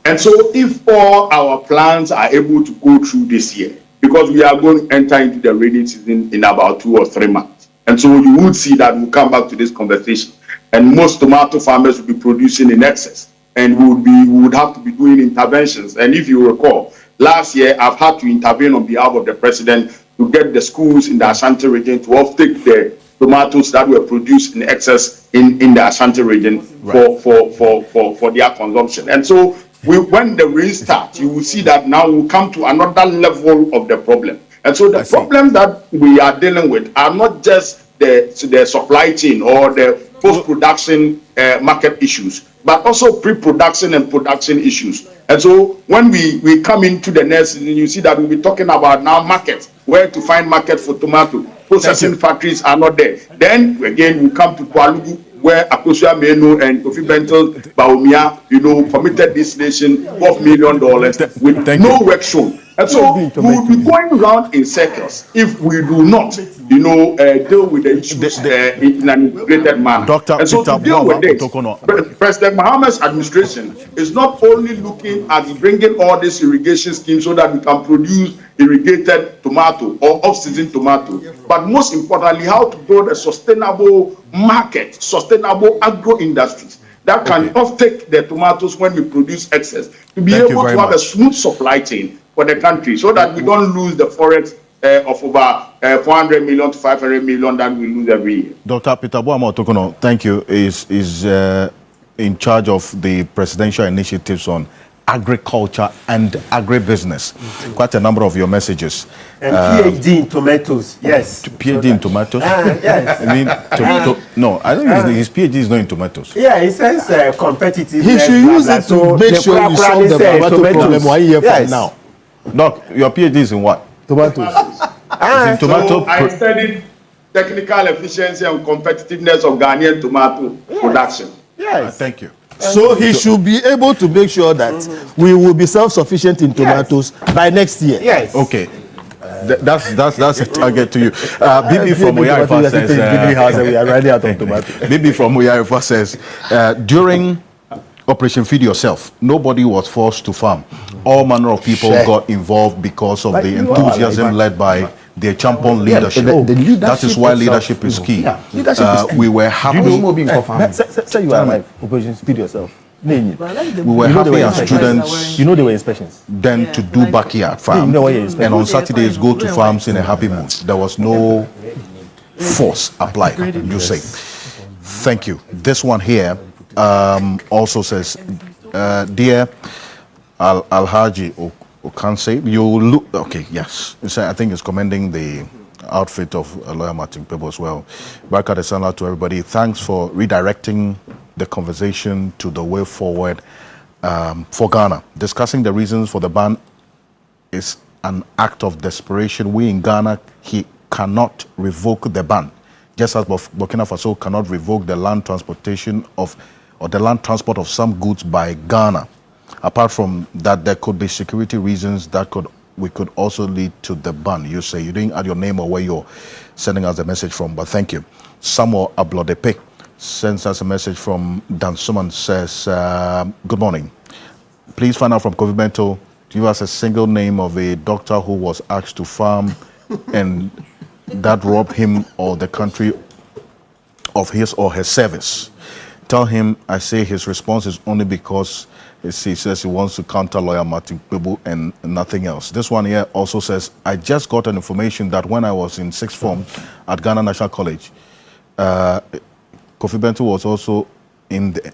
And so if all our plans are able to go through this year, because we are going to enter into the rainy season in about 2 or 3 months. And so you would see that we'll come back to this conversation. And most tomato farmers will be producing in excess. And we would have to be doing interventions. And if you recall, last year I've had to intervene on behalf of the president to get the schools in the Ashanti region to offtake the tomatoes that were produced in excess in the Ashanti region for their consumption. And so when the rain starts, you will see that now we'll come to another level of the problem. And so the problems that we are dealing with are not just the supply chain or the post-production market issues, but also pre-production and production issues. And so when we come into the next season, you see that we'll be talking about now markets, where to find market for tomato. Processing factories are not there. Then again, we come to Kwalugu, where Akosua and Kofi Bentel Baumia, committed this nation $12 million with no work shown. And so we will be going around in circles if we do not, deal with the issues in an integrated manner. And so to deal with this, President Mohammed's administration is not only looking at bringing all these irrigation schemes so that we can produce irrigated tomato or off-season tomato, but most importantly, how to build a sustainable market, sustainable agro-industries that can offtake the tomatoes when we produce excess, to be able to have a smooth supply chain for the country, so that we don't lose the forex of over 400 million to 500 million that we lose every year. Dr. Kpebu Otokono, thank you, is in charge of the presidential initiatives on agriculture and agribusiness. Quite a number of your messages. And PhD in tomatoes, yes. PhD in tomatoes? Yes. I mean, no, I think his PhD is not in tomatoes. Yeah, he says competitive. He should use it to make sure you solve the tomato problem 1 year from now. Doc, your PhD is in what? Tomatoes. In tomato. So I studied technical efficiency and competitiveness of Ghanaian tomato production. Yes. Thank you. So he should be able to make sure that we will be self-sufficient in tomatoes by next year. Yes. Okay. That's a target to you. Bibi from Uyarifa says, we are running out of tomatoes. Bibi from Uyarifa says, during Operation Feed Yourself, nobody was forced to farm. All manner of people got involved because of the enthusiasm led by They champion leadership. The leadership that is why leadership itself, is key. Yeah, leadership is key. We were happy. Say you are like opposition, speed yourself. We were happy as students. You know there were inspections. Then to do backyard farm. And on Saturdays go to farms in a happy mood. There was no force applied, you say. Thank you. This one here also says, dear Alhaji Okanse, you look okay. Yes, I think it's commending the outfit of lawyer Martin Kpebu as well. Baraka de Sanla to everybody. Thanks for redirecting the conversation to the way forward for Ghana. Discussing the reasons for the ban is an act of desperation. We in Ghana cannot revoke the ban, just as Burkina Faso cannot revoke the land transportation of or the land transport of some goods by Ghana. Apart from that, there could be security reasons that we could also lead to the ban. You say you didn't add your name or where you're sending us a message from, but thank you. Samuel Ablodepe sends us a message from Dan Suman, says, good morning. Please find out from Kozie, give us a single name of a doctor who was asked to farm and that robbed him or the country of his or her service. Tell him I say his response is only because he says he wants to counter lawyer Martin Kpebu and nothing else. This one here also says, I just got an information that when I was in sixth form at Ghana National College, Kofi Bento was also in the...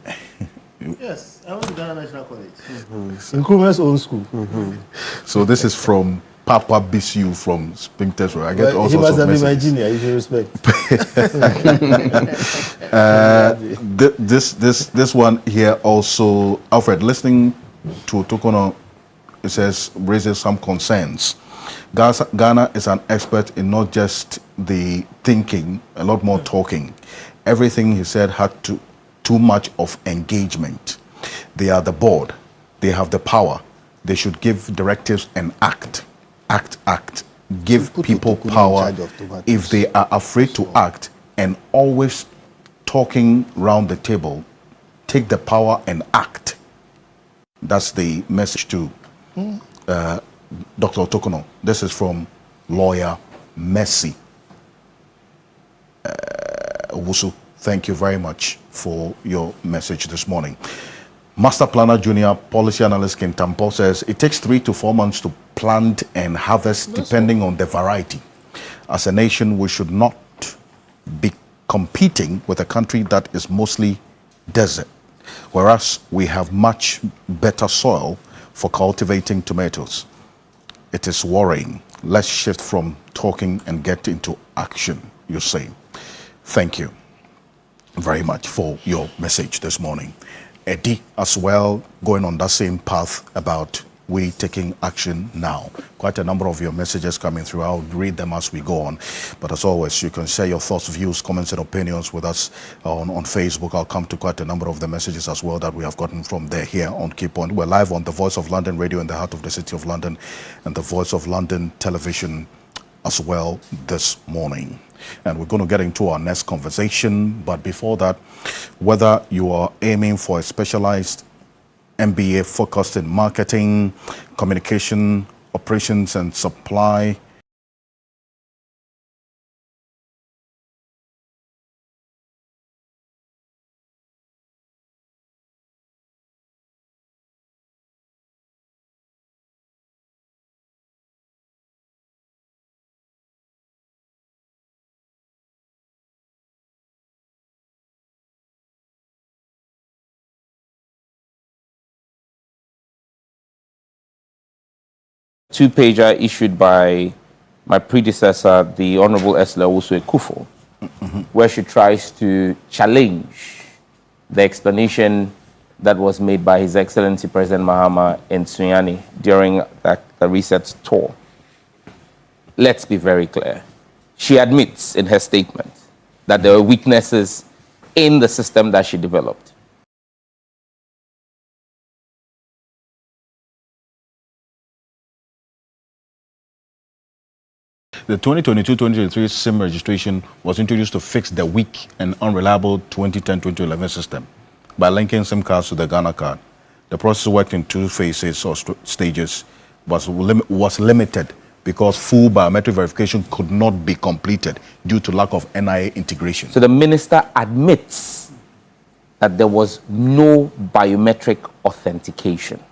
Yes, I went to Ghana National College. In Nkrumah's old school. So this is from Papa BCU from Spring Tesoro. I get all he sorts must of have been my messages. junior, you should respect. This one here also, Alfred, listening to Tokono, it says, raises some concerns. Ghana is an expert in not just the thinking, a lot more talking. Everything he said had too much of engagement. They are the board. They have the power. They should give directives and act. Act. Give people power. If they are afraid to act and always talking round the table, take the power and act. That's the message to Dr. Tokono. This is from lawyer Messi Owusu. Thank you very much for your message this morning. Master Planner Junior Policy Analyst Ken Tampo says it takes 3 to 4 months to plant and harvest depending on the variety. As a nation, we should not be competing with a country that is mostly desert, whereas we have much better soil for cultivating tomatoes. It is worrying. Let's shift from talking and get into action, you say. Thank you very much for your message this morning. Eddie as well, going on that same path about we taking action now. Quite a number of your messages coming through. I'll read them as we go on. But as always, you can share your thoughts, views, comments, and opinions with us on Facebook. I'll come to quite a number of the messages as well that we have gotten from there here on Key Point. We're live on the Voice of London Radio in the heart of the City of London and the Voice of London Television as well this morning. And we're going to get into our next conversation. But before that, whether you are aiming for a specialized MBA focused in marketing, communication, operations, and supply, two-pager issued by my predecessor, the Honorable Esther Owusu Ekufo, where she tries to challenge the explanation that was made by His Excellency President Mahama in Sunyani during the reset tour. Let's be very clear. She admits in her statement that there were weaknesses in the system that she developed. the 2022-2023 SIM registration was introduced to fix the weak and unreliable 2010-2011 system by linking SIM cards to the Ghana card. The process worked in 2 phases or stages, but was limited because full biometric verification could not be completed due to lack of NIA integration. So the minister admits that there was no biometric authentication.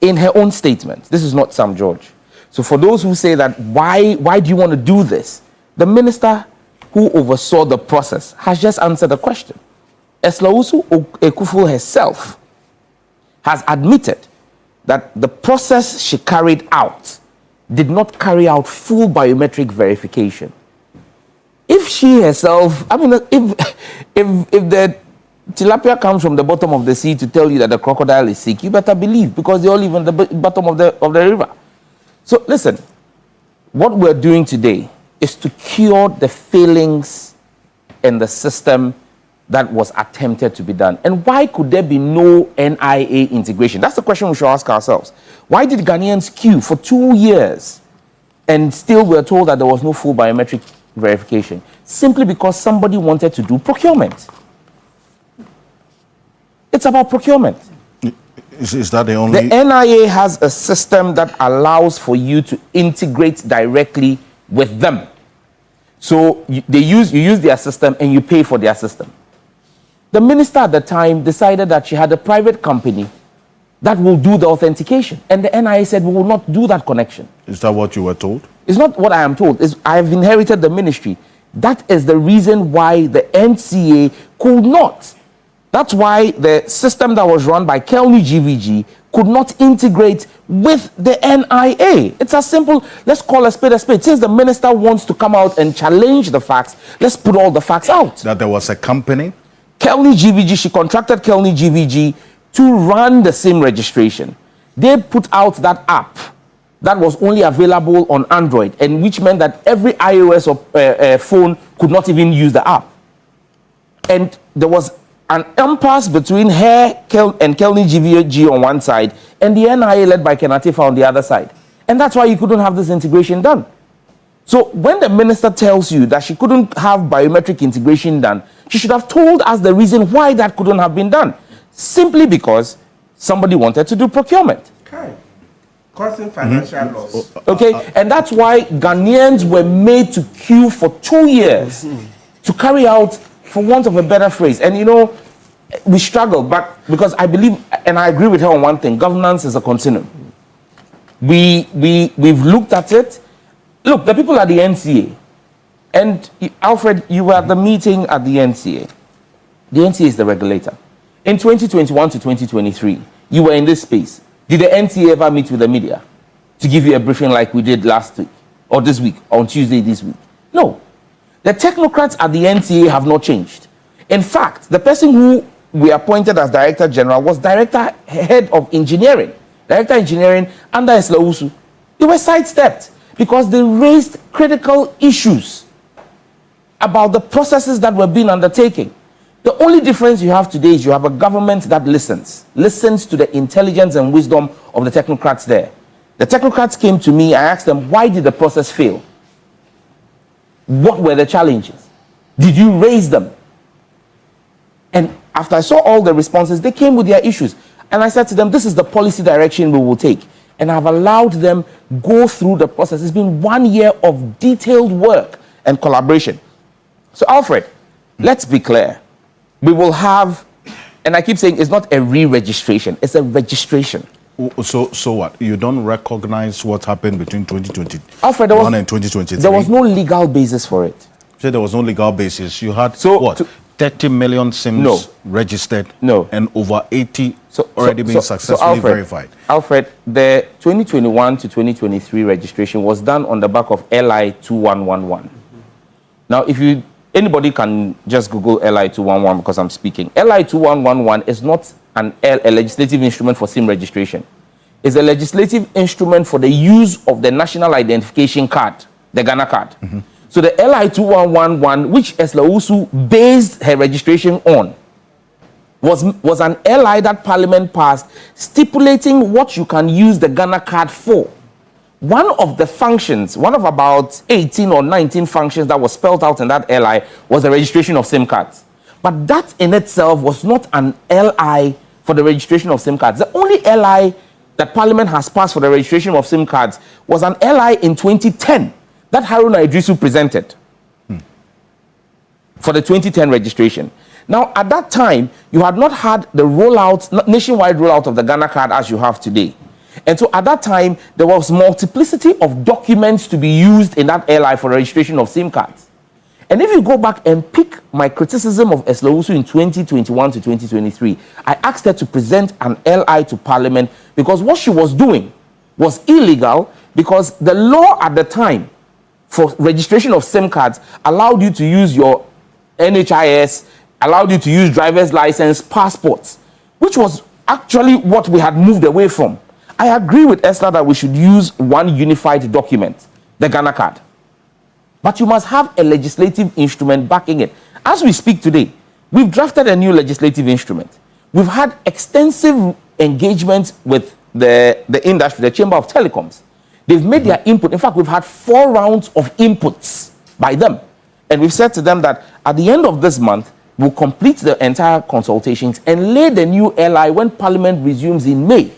In her own statement, this is not Sam George. So for those who say that, why do you want to do this? The minister who oversaw the process has just answered the question. Eslawusu Ekuful herself has admitted that the process she carried out did not carry out full biometric verification. If she herself, I mean, if the tilapia comes from the bottom of the sea to tell you that the crocodile is sick, you better believe, because they all live in the bottom of the river. So listen, what we're doing today is to cure the failings in the system that was attempted to be done. And why could there be no NIA integration? That's the question we should ask ourselves. Why did Ghanaians queue for 2 years and still we're told that there was no full biometric verification? Simply because somebody wanted to do procurement. It's about procurement. Is that the only... The NIA has a system that allows for you to integrate directly with them. So you use their system and you pay for their system. The minister at the time decided that she had a private company that will do the authentication. And the NIA said, we will not do that connection. Is that what you were told? It's not what I am told. I have inherited the ministry. That is the reason why the NCA could not. That's why the system that was run by Kelny GVG could not integrate with the NIA. It's as simple, let's call a spade a spade. Since the minister wants to come out and challenge the facts, let's put all the facts out. That there was a company? Kelny GVG, she contracted Kelny GVG to run the SIM registration. They put out that app that was only available on Android, and which meant that every iOS or phone could not even use the app. And there was an impasse between her and Kelny GVG on one side and the NIA led by Kenatifa on the other side. And that's why you couldn't have this integration done. So when the minister tells you that she couldn't have biometric integration done, she should have told us the reason why that couldn't have been done. Simply because somebody wanted to do procurement. Okay. Causing financial loss. Okay, and that's why Ghanaians were made to queue for 2 years to carry out, for want of a better phrase. And you know, we struggle, but because I believe, and I agree with her on one thing, governance is a continuum. We've looked at it. Look, the people at the NCA, and Alfred, you were at the meeting at the NCA. The NCA is the regulator. In 2021 to 2023, you were in this space. Did the NCA ever meet with the media to give you a briefing like we did last week, or this week, on Tuesday this week? No. The technocrats at the NCA have not changed. In fact, the person who we appointed as Director General was Head of Engineering, Director Engineering under Eslawusu. They were sidestepped because they raised critical issues about the processes that were being undertaken. The only difference you have today is you have a government that listens to the intelligence and wisdom of the technocrats there. The technocrats came to me, I asked them, why did the process fail? What were the challenges? Did you raise them? And after I saw all the responses, they came with their issues. And I said to them, this is the policy direction we will take. And I've allowed them go through the process. It's been 1 year of detailed work and collaboration. So Alfred, let's be clear. We will have, and I keep saying it's not a re-registration, it's a registration. So what? You don't recognize what happened between 2021 Alfred, and 2023? There was no legal basis for it. So there was no legal basis. You had, what, 30 million SIMs registered? No. And over 80 already been successfully verified? Alfred, the 2021 to 2023 registration was done on the back of LI 2111. Now, if anybody can just Google LI 211 because I'm speaking. LI 2111 is not a legislative instrument for SIM registration. It's a legislative instrument for the use of the national identification card, the Ghana card. So the LI 2111, which Eslawusu based her registration on, was an LI that Parliament passed stipulating what you can use the Ghana card for. One of the functions, one of about 18 or 19 functions that was spelled out in that LI was the registration of SIM cards. But that in itself was not an LI for the registration of SIM cards. The only LI that Parliament has passed for the registration of SIM cards was an LI in 2010 that Haruna Idrisu presented for the 2010 registration. Now, at that time, you had not had the rollout, nationwide rollout of the Ghana card as you have today. And so at that time, there was multiplicity of documents to be used in that LI for registration of SIM cards. And if you go back and pick my criticism of Eslawusu in 2021 to 2023, I asked her to present an LI to Parliament because what she was doing was illegal, because the law at the time for registration of SIM cards allowed you to use your NHIS, allowed you to use driver's license, passports, which was actually what we had moved away from. I agree with Esther that we should use one unified document, the Ghana card. But you must have a legislative instrument backing it. As we speak today, we've drafted a new legislative instrument. We've had extensive engagement with the industry, the Chamber of Telecoms. They've made their input. In fact, we've had 4 rounds of inputs by them. And we've said to them that at the end of this month, we'll complete the entire consultations and lay the new LI when Parliament resumes in May.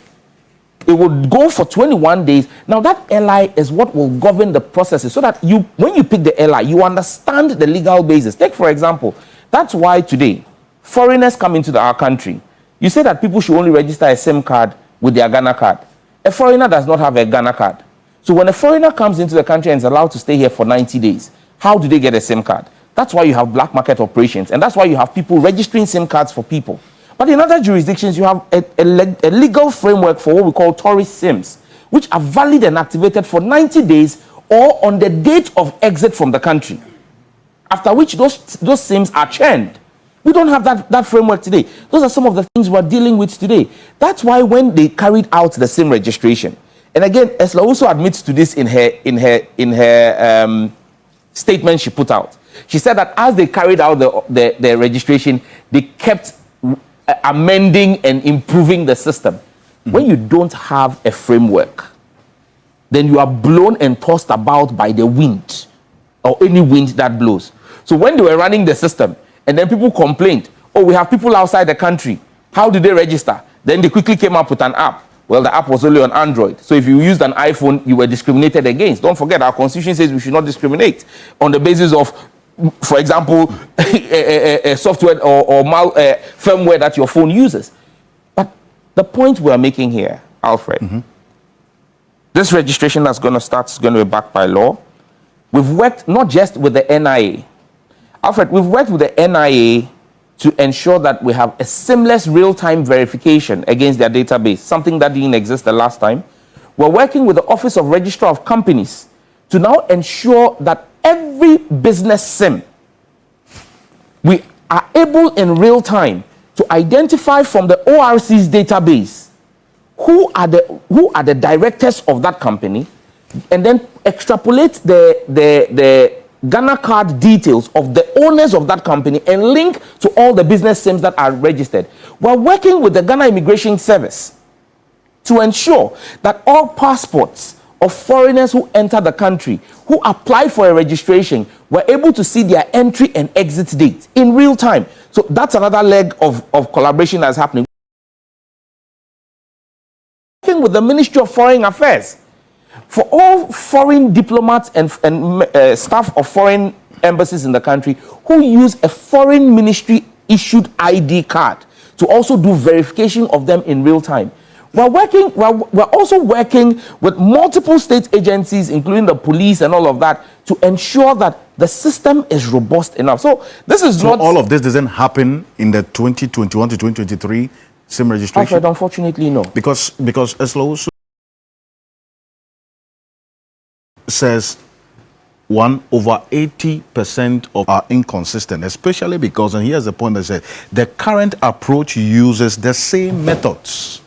It would go for 21 days. Now, that LI is what will govern the processes so that when you pick the LI, you understand the legal basis. Take, for example, that's why today, foreigners come into our country. You say that people should only register a SIM card with their Ghana card. A foreigner does not have a Ghana card. So when a foreigner comes into the country and is allowed to stay here for 90 days, how do they get a SIM card? That's why you have black market operations, and that's why you have people registering SIM cards for people. But in other jurisdictions, you have a legal framework for what we call tourist SIMs, which are valid and activated for 90 days or on the date of exit from the country, after which those SIMs are churned. We don't have that framework today. Those are some of the things we're dealing with today. That's why when they carried out the SIM registration, and again, Esla also admits to this in her statement she put out. She said that as they carried out the registration, they kept amending and improving the system. When you don't have a framework, then you are blown and tossed about by the wind or any wind that blows. So when they were running the system and then people complained, oh, we have people outside the country, how do they register? Then they quickly came up with an app. Well, the app was only on Android. So if you used an iPhone, you were discriminated against. Don't forget, our constitution says we should not discriminate on the basis of, for example, a software or firmware that your phone uses. But the point we are making here, Alfred, this registration that's going to start is going to be backed by law. We've worked not just with the NIA. Alfred, we've worked with the NIA to ensure that we have a seamless real-time verification against their database, something that didn't exist the last time. We're working with the Office of Registrar of Companies to now ensure that every business SIM, we are able in real time to identify from the ORC's database who are the directors of that company, and then extrapolate the Ghana card details of the owners of that company and link to all the business SIMs that are registered. We're working with the Ghana Immigration Service to ensure that all passports of foreigners who enter the country, who apply for a registration, we're able to see their entry and exit date in real time. So that's another leg of collaboration that's happening. Working with the Ministry of Foreign Affairs for all foreign diplomats and staff of foreign embassies in the country who use a foreign ministry issued ID card to also do verification of them in real time. We're also working with multiple state agencies, including the police and all of that, to ensure that the system is robust enough. So this is not... all of this doesn't happen in the 2021 to 2023 SIM registration? Alfred, unfortunately, no. Because Eslo says over 80% of are inconsistent, especially because, and here's the point that said, the current approach uses the same methods.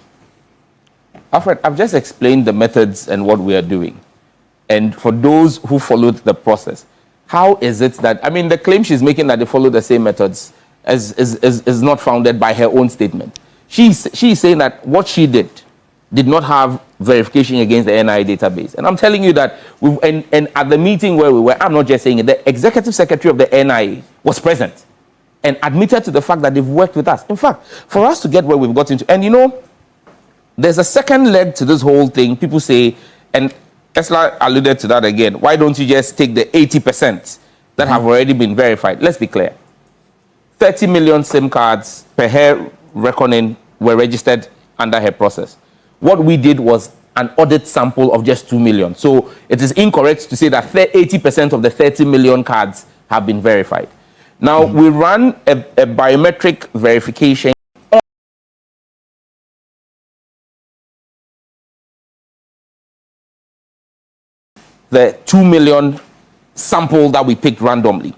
Alfred, I've just explained the methods and what we are doing. And for those who followed the process, how is it that, I mean, the claim she's making that they follow the same methods is not founded by her own statement. She's saying that what she did not have verification against the NI database. And I'm telling you that, and at the meeting where we were, I'm not just saying it, the executive secretary of the NIA was present and admitted to the fact that they've worked with us. In fact, for us to get where we've gotten to, and you know, there's a second leg to this whole thing. People say, and Tesla alluded to that again, why don't you just take the 80% that have already been verified? Let's be clear. 30 million SIM cards per her reckoning were registered under her process. What we did was an audit sample of just 2 million. So it is incorrect to say that 80% of the 30 million cards have been verified. Now, we ran a biometric verification the 2 million sample that we picked randomly.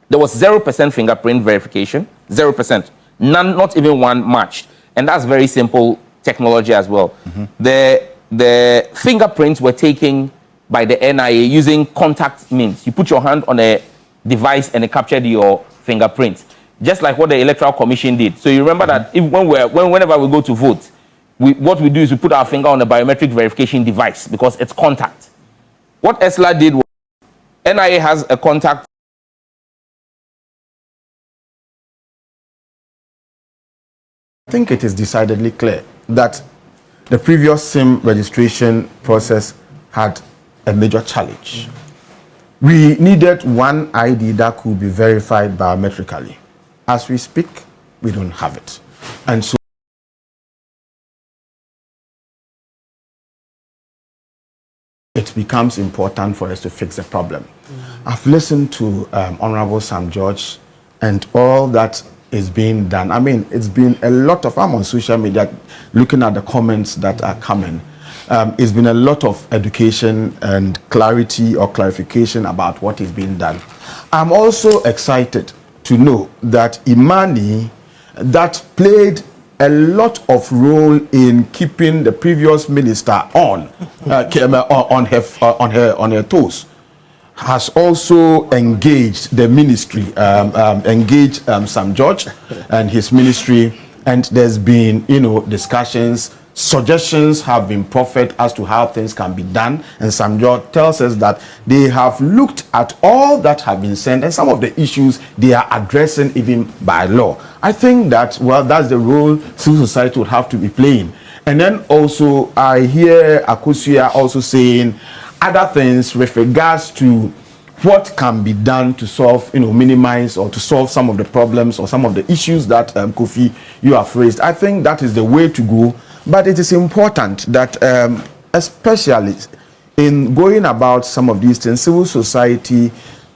There was 0% fingerprint verification, 0%. None, not even one matched. And that's very simple technology as well. The fingerprints were taken by the NIA using contact means. You put your hand on a device and it captured your fingerprint, just like what the Electoral Commission did. So you remember that whenever we go to vote, what we do is we put our finger on a biometric verification device because it's contact. What ESLA did was NIA has a contact. I think it is decidedly clear that the previous SIM registration process had a major challenge. We needed one ID that could be verified biometrically. As we speak, we don't have it. And so it becomes important for us to fix the problem. I've listened to Honorable Sam George and all that is being done. I mean, it's been a lot of, I'm on social media looking at the comments that are coming. It's been a lot of education and clarity or clarification about what is being done. I'm also excited to know that Imani, that played a lot of role in keeping the previous minister on her toes, has also engaged the ministry, engaged Sam George and his ministry, and there's been, discussions, suggestions have been proffered as to how things can be done, and Sam George tells us that they have looked at all that have been sent and some of the issues they are addressing even by law. I think that, well, that's the role civil society would have to be playing. And then also I hear Akosua also saying other things with regards to what can be done to solve, minimize or to solve some of the problems or some of the issues that Kofi, you have raised. I think that is the way to go. But it is important that, especially in going about some of these things, civil society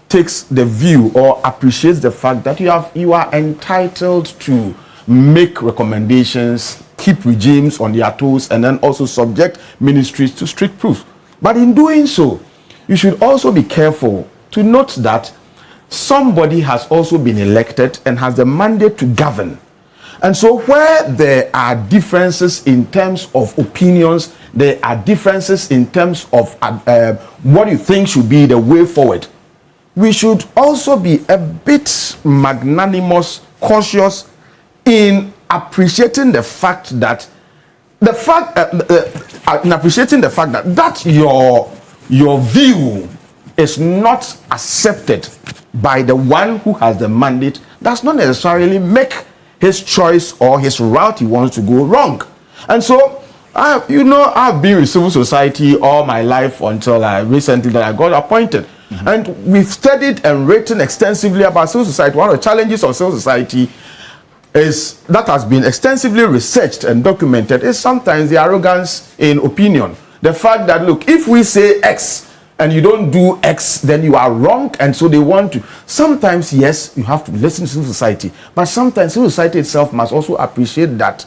takes the view or appreciates the fact that you are entitled to make recommendations, keep regimes on their toes, and then also subject ministries to strict proof. But in doing so, you should also be careful to note that somebody has also been elected and has the mandate to govern. And so where there are differences in terms of opinions, there are differences in terms of what you think should be the way forward, we should also be a bit magnanimous, cautious in appreciating the fact that your view is not accepted by the one who has the mandate does not necessarily make his choice or his route he wants to go wrong. And so, I've been with civil society all my life until recently that I got appointed. And we've studied and written extensively about civil society. One of the challenges of civil society is that has been extensively researched and documented is sometimes the arrogance in opinion. The fact that, look, if we say X and you don't do X, then you are wrong, and so they want to. Sometimes, yes, you have to listen to civil society, but sometimes civil society itself must also appreciate that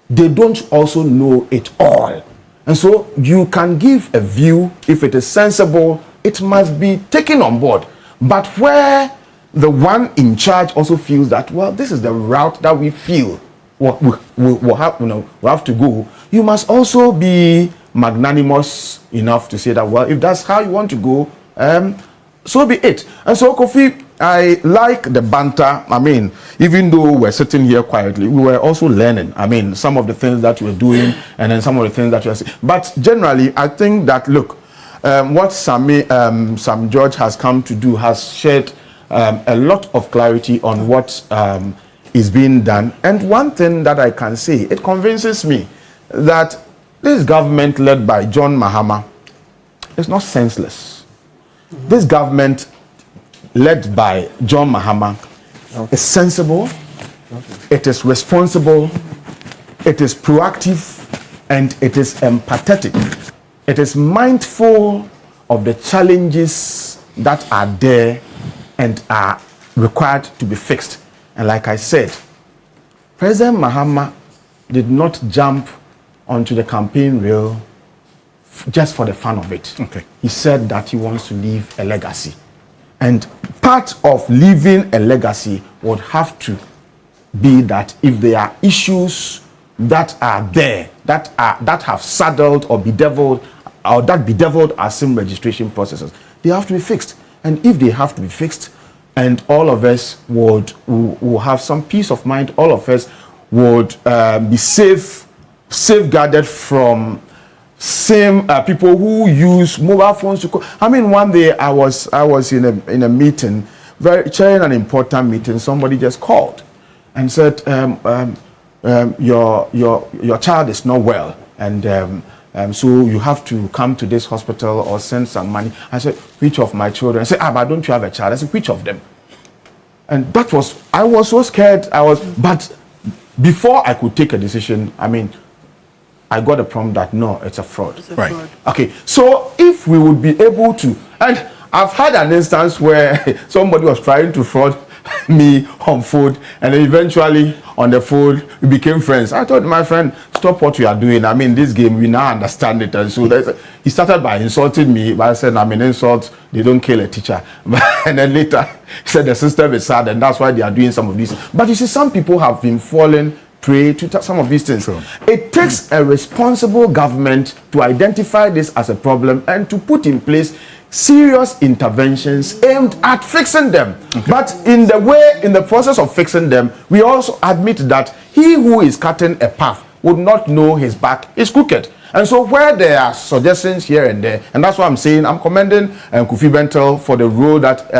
they don't also know it all. And so you can give a view, if it is sensible, it must be taken on board. But where the one in charge also feels that, well, this is the route that we feel we'll have to go, you must also be magnanimous enough to say that, well, if that's how you want to go, so be it. And so, Kofi, I like the banter. I mean, even though we're sitting here quietly, we were also learning. I mean, some of the things that we're doing and then some of the things that you're saying. But generally, I think that, look, what Sam George has come to do has shed a lot of clarity on what is being done. And one thing that I can say, it convinces me that this government led by John Mahama is not senseless. This government led by John Mahama is sensible, it is responsible, it is proactive, and it is empathetic. It is mindful of the challenges that are there and are required to be fixed. And like I said, President Mahama did not jump onto the campaign rail just for the fun of it. Okay. He said that he wants to leave a legacy. And part of leaving a legacy would have to be that if there are issues that are there, that have saddled or bedeviled, or that bedeviled our SIM registration processes, they have to be fixed. And if they have to be fixed, and all of us will have some peace of mind, all of us would be safeguarded from same people who use mobile phones to call. I mean, one day I was in a meeting, chairing an important meeting. Somebody just called and said, your child is not well, and so you have to come to this hospital or send some money. I said, which of my children? I said, but don't you have a child? I said, which of them? And I was so scared. But before I could take a decision, I mean, I got a prompt that no, it's a fraud. Right. Fraud. Okay, so if we would be able to, and I've had an instance where somebody was trying to fraud me on food, and then eventually on the food we became friends. I told my friend, stop what you are doing. I mean, this game, we now understand it. And so he started by insulting me, but I said, I mean, insults, they don't kill a teacher. And then later he said the system is sad and that's why they are doing some of these. But you see, some people have been falling prey to some of these things. Sure. It takes a responsible government to identify this as a problem and to put in place serious interventions aimed at fixing them. Okay. But in the process of fixing them, we also admit that he who is cutting a path would not know his back is crooked. And so where there are suggestions here and there, and that's why I'm saying I'm commending Kofi Bentel for the role that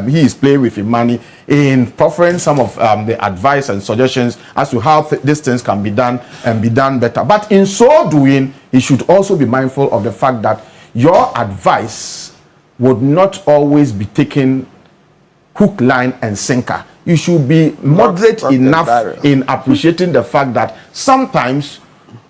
he is playing with Imani in proffering some of the advice and suggestions as to how these things can be done and be done better. But in so doing, he should also be mindful of the fact that your advice would not always be taken hook, line, and sinker. You should be moderate enough in appreciating the fact that sometimes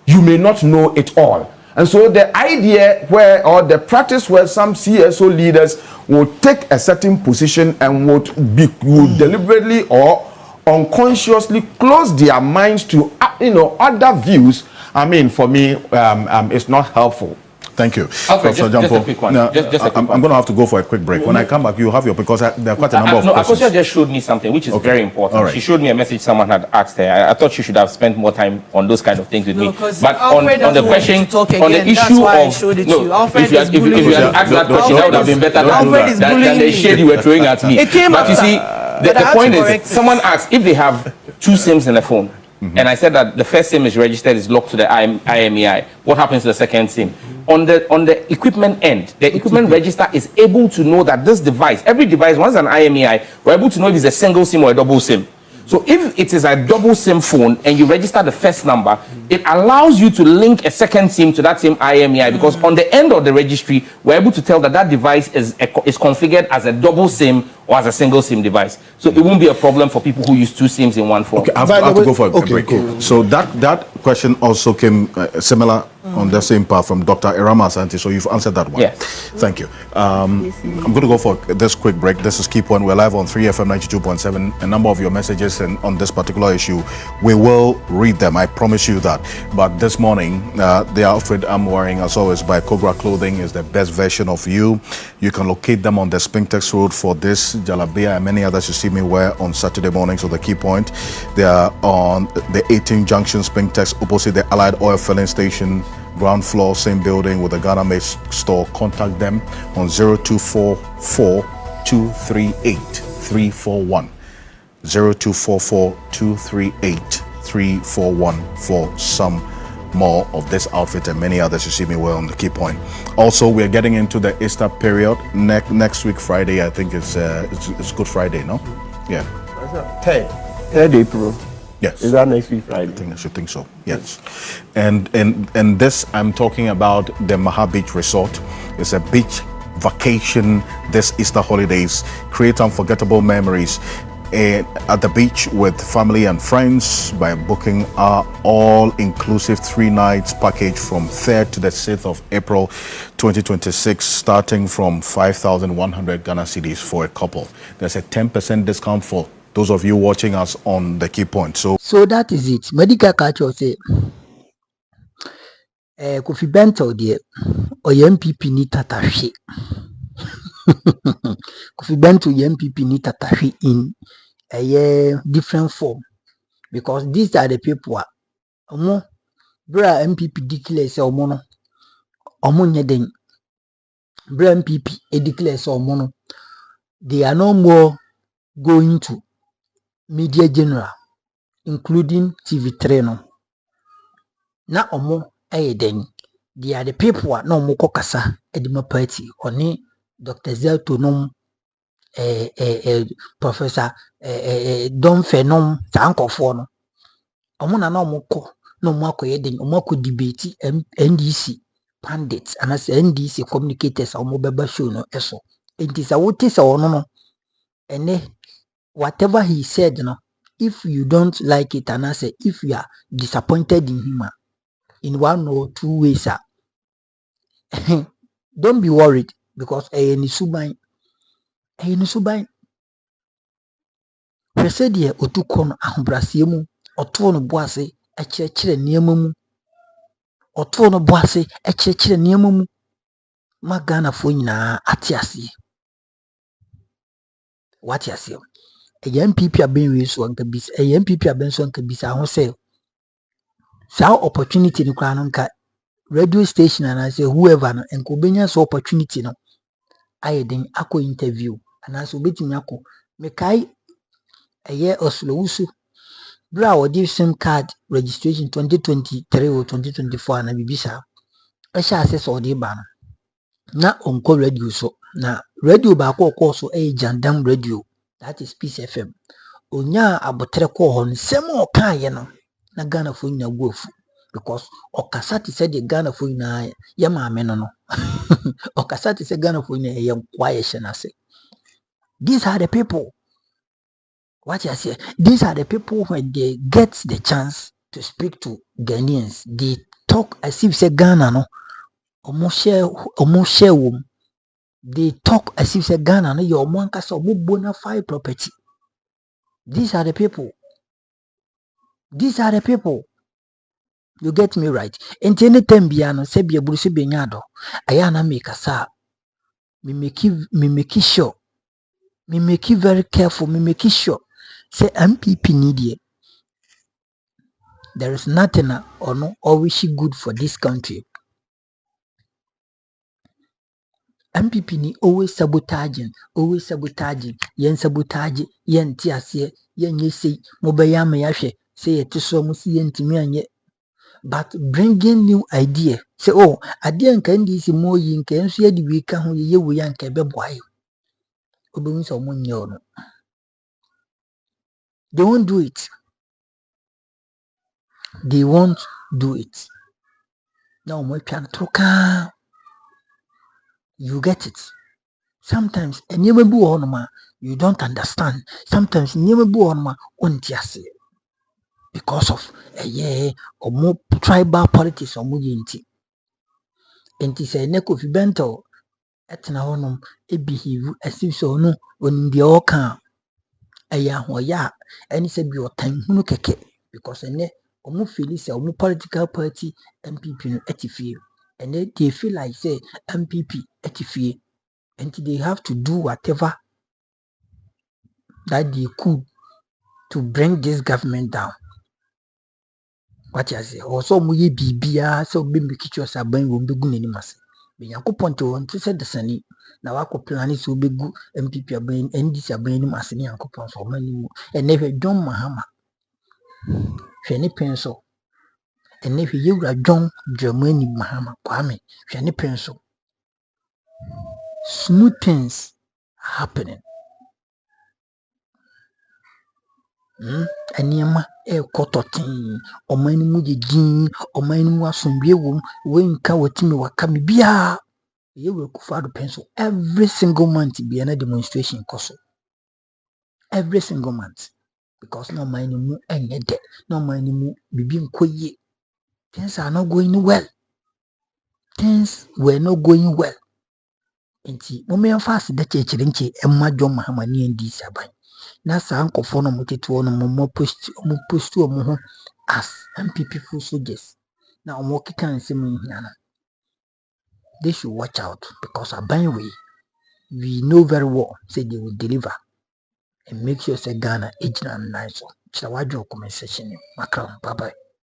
you may not know it all. And so the idea or the practice where some CSO leaders will take a certain position and would deliberately or unconsciously close their minds to other views, I mean, for me, it's not helpful. Thank you. Okay, just a quick one. Now, just a quick I'm going to have to go for a quick break. When I come back, you have your, because there are quite a number of questions. Akosua just showed me something which is very important. All right. She showed me a message someone had asked her. I thought she should have spent more time on those kind of things with me. But on the question, on the issue of if you had asked that question, that would have been better than the shade you were throwing at me. But you see, the point is, someone asked if they have two SIMs in a phone. Mm-hmm. And I said that the first SIM is registered, is locked to the IMEI. What happens to the second SIM? On the equipment end, the equipment register is able to know that this device, every device, once an IMEI, we're able to know if it's a single SIM or a double SIM. So if it is a double SIM phone and you register the first number, it allows you to link a second SIM to that same IMEI, because on the end of the registry, we're able to tell that that device is configured as a double SIM or as a single SIM device. So it won't be a problem for people who use two SIMs in one phone. Okay, I have to go for a break. Cool. So that question also came similar on the same path from Dr. Irama Asante. So you've answered that one. Yes. Thank you. I'm going to go for this quick break. This is Key Point. We're live on 3FM 92.7. A number of your messages and on this particular issue, we will read them. I promise you that. But this morning, the outfit I'm wearing, as always, by Cobra Clothing is the best version of you. You can locate them on the Spintex Road for this Jalabia and many others you see me wear on Saturday mornings. So the Key Point, they are on the 18 Junction Spintex opposite the Allied Oil Filling Station, ground floor, same building with the Ghana Made store. Contact them on 0244 238 341. 0244 238 341 for some more of this outfit and many others you see me wear on the Key Point. Also, we're getting into the Easter period. Next week Friday, I think it's Good Friday, no? Yeah. 3rd April. Yes. Is that next week Friday? I think so. Yes. And this, I'm talking about the Maha Beach Resort. It's a beach vacation this Easter holidays. Create unforgettable memories at the beach with family and friends by booking our all-inclusive 3 nights package from 3rd to the 6th of April 2026, starting from 5,100 Ghana cedis for a couple. There's a 10% discount for those of you watching us on the key point. So that is it. Medical culture say Kofi Bento deɛ ɔyɛ MPP ni tatahwe. Kofi Bento yɛ MPP ni tatahwe in a different form, because these are the people ɔmo bra MPP declare sɛ ɔmo no ɔmo nyɛ den. Bra MPP declare sɛ ɔmo no they are no more going to media general, including TV3 no. Na ɔmo ɛyɛ den. They are the people na ɔmo kɔ kasa edima party ɔne Dr. Zelto nom Professor Domfe nom saa nkɔfoɔ no. Ɔmo na ɔmo kɔ na ɔmo akɔyɛ den, ɔmo akɔ debate NDC pundits anasɛ NDC communicators a ɔmo bɛba show no ɛso. Enti sɛ wote sɛ ɔno no ɛnɛ whatever he said no, if you don't like it anasɛ if you are disappointed in him in one or two ways don't be worried, because ɛyɛ ne suban. Ɛyɛ ne suban. Hwɛ sɛ deɛ otu kɔ no ahobrɛaseɛ mu, ɔtoo no bo ase ɛkyerɛkyerɛ nneɛma mu. Ɔtoo no bo ase ɛkyerɛkyerɛ nneɛma mu. Ma Ghanafoɔ nyinaa ate aseɛ. Wate aseɛ. Ɛyɛ MPP abɛnwie so anka bisa, ɛyɛ MPP abɛn so anka bisa ho sɛ saa opportunity no koraa no nka radio station anaasɛ whoever no nka obɛnya so opportunity no ayɛ den akɔ interview anaasɛ obɛtumi akɔ. Mekae ɛyɛ Oslowusu bra a wɔde SIM card registration 2023 or 2024 ana bibi saa ɛhyɛ ase sɛ ɔde ba no na ɔnkɔ radio so. Na radio baako ɔkɔɔ so ɛyɛ Jandam radio, that is Peace FM. Onya abotre kɔɔ hɔ no, nsɛm a ɔkaeɛ no na Ghanafoɔ nyinaa gu afu, because ɔkasa te sɛ deɛ Ghanafoɔ nyinaa yɛ maame no no. Ɔkasa te sɛ Ghanafoɔ nyinaa yɛ nkoa yɛhyɛ n'ase. These are the people. What you say? These are the people when they get the chance to speak to Ghanaians, they talk as if say Ghana no omo share wom. They talk as if say Ghana no your omo ankasa omo bona fide property. These are the people. These are the people. You get me right? And anytime biano se bia burusi benyado ayana make asa me make it sure. Me make it very careful. Me make it sure. Say MPP need. There is nothing or no always good for this country. MPP ni always sabotaging. Yen sabotage, yen tiase, yen yesi, mobayama yashe, say it is so musi yen timianye. But bringing new idea. Say, oh, idea can this more yin can see the week who ye we yan kebe boy. Obin so munyo. They won't do it. They won't do it. Now my can troka. You get it. Sometimes you don't understand. Sometimes because of or more tribal politics or more unity. And it say neko fi bento etna honum e behave as if so no on the oka ya and said be your time hunu keke because ene omo feel say omo political party MPP no etifie and they feel like say MPP etifie. And they have to do whatever that they could to bring this government down. What you say? Also, muye bibia so be make sure saban will be good animals. Be yanko ponto want to say the sunny. Now I could plan it to be good MPP aban and this aban as any yanko pon for money and never John Mahama. Shani pencil and if you are John Germany Mahama Kwame, Shani pencil. Smooth things are happening. Eniema kototin omani mu jin omani mu asomdwe wom wenka watimi wakami bia ye we kufado penso every single month be na demonstration koso every single month because no mine mu enyede no mine mu bibi nkoye things are not going well. Things were not going well. Enti moment fast da chechire nche emma John Mahama ni ndi saban. Na sa nkofo no moteto no mo post omo ho as NPP full soldiers. Na omo keka nsem nhia na. They should watch out because aban we know very well say they will deliver and make sure say Ghana ejina nice. Chira wadwo comment section makram bye bye.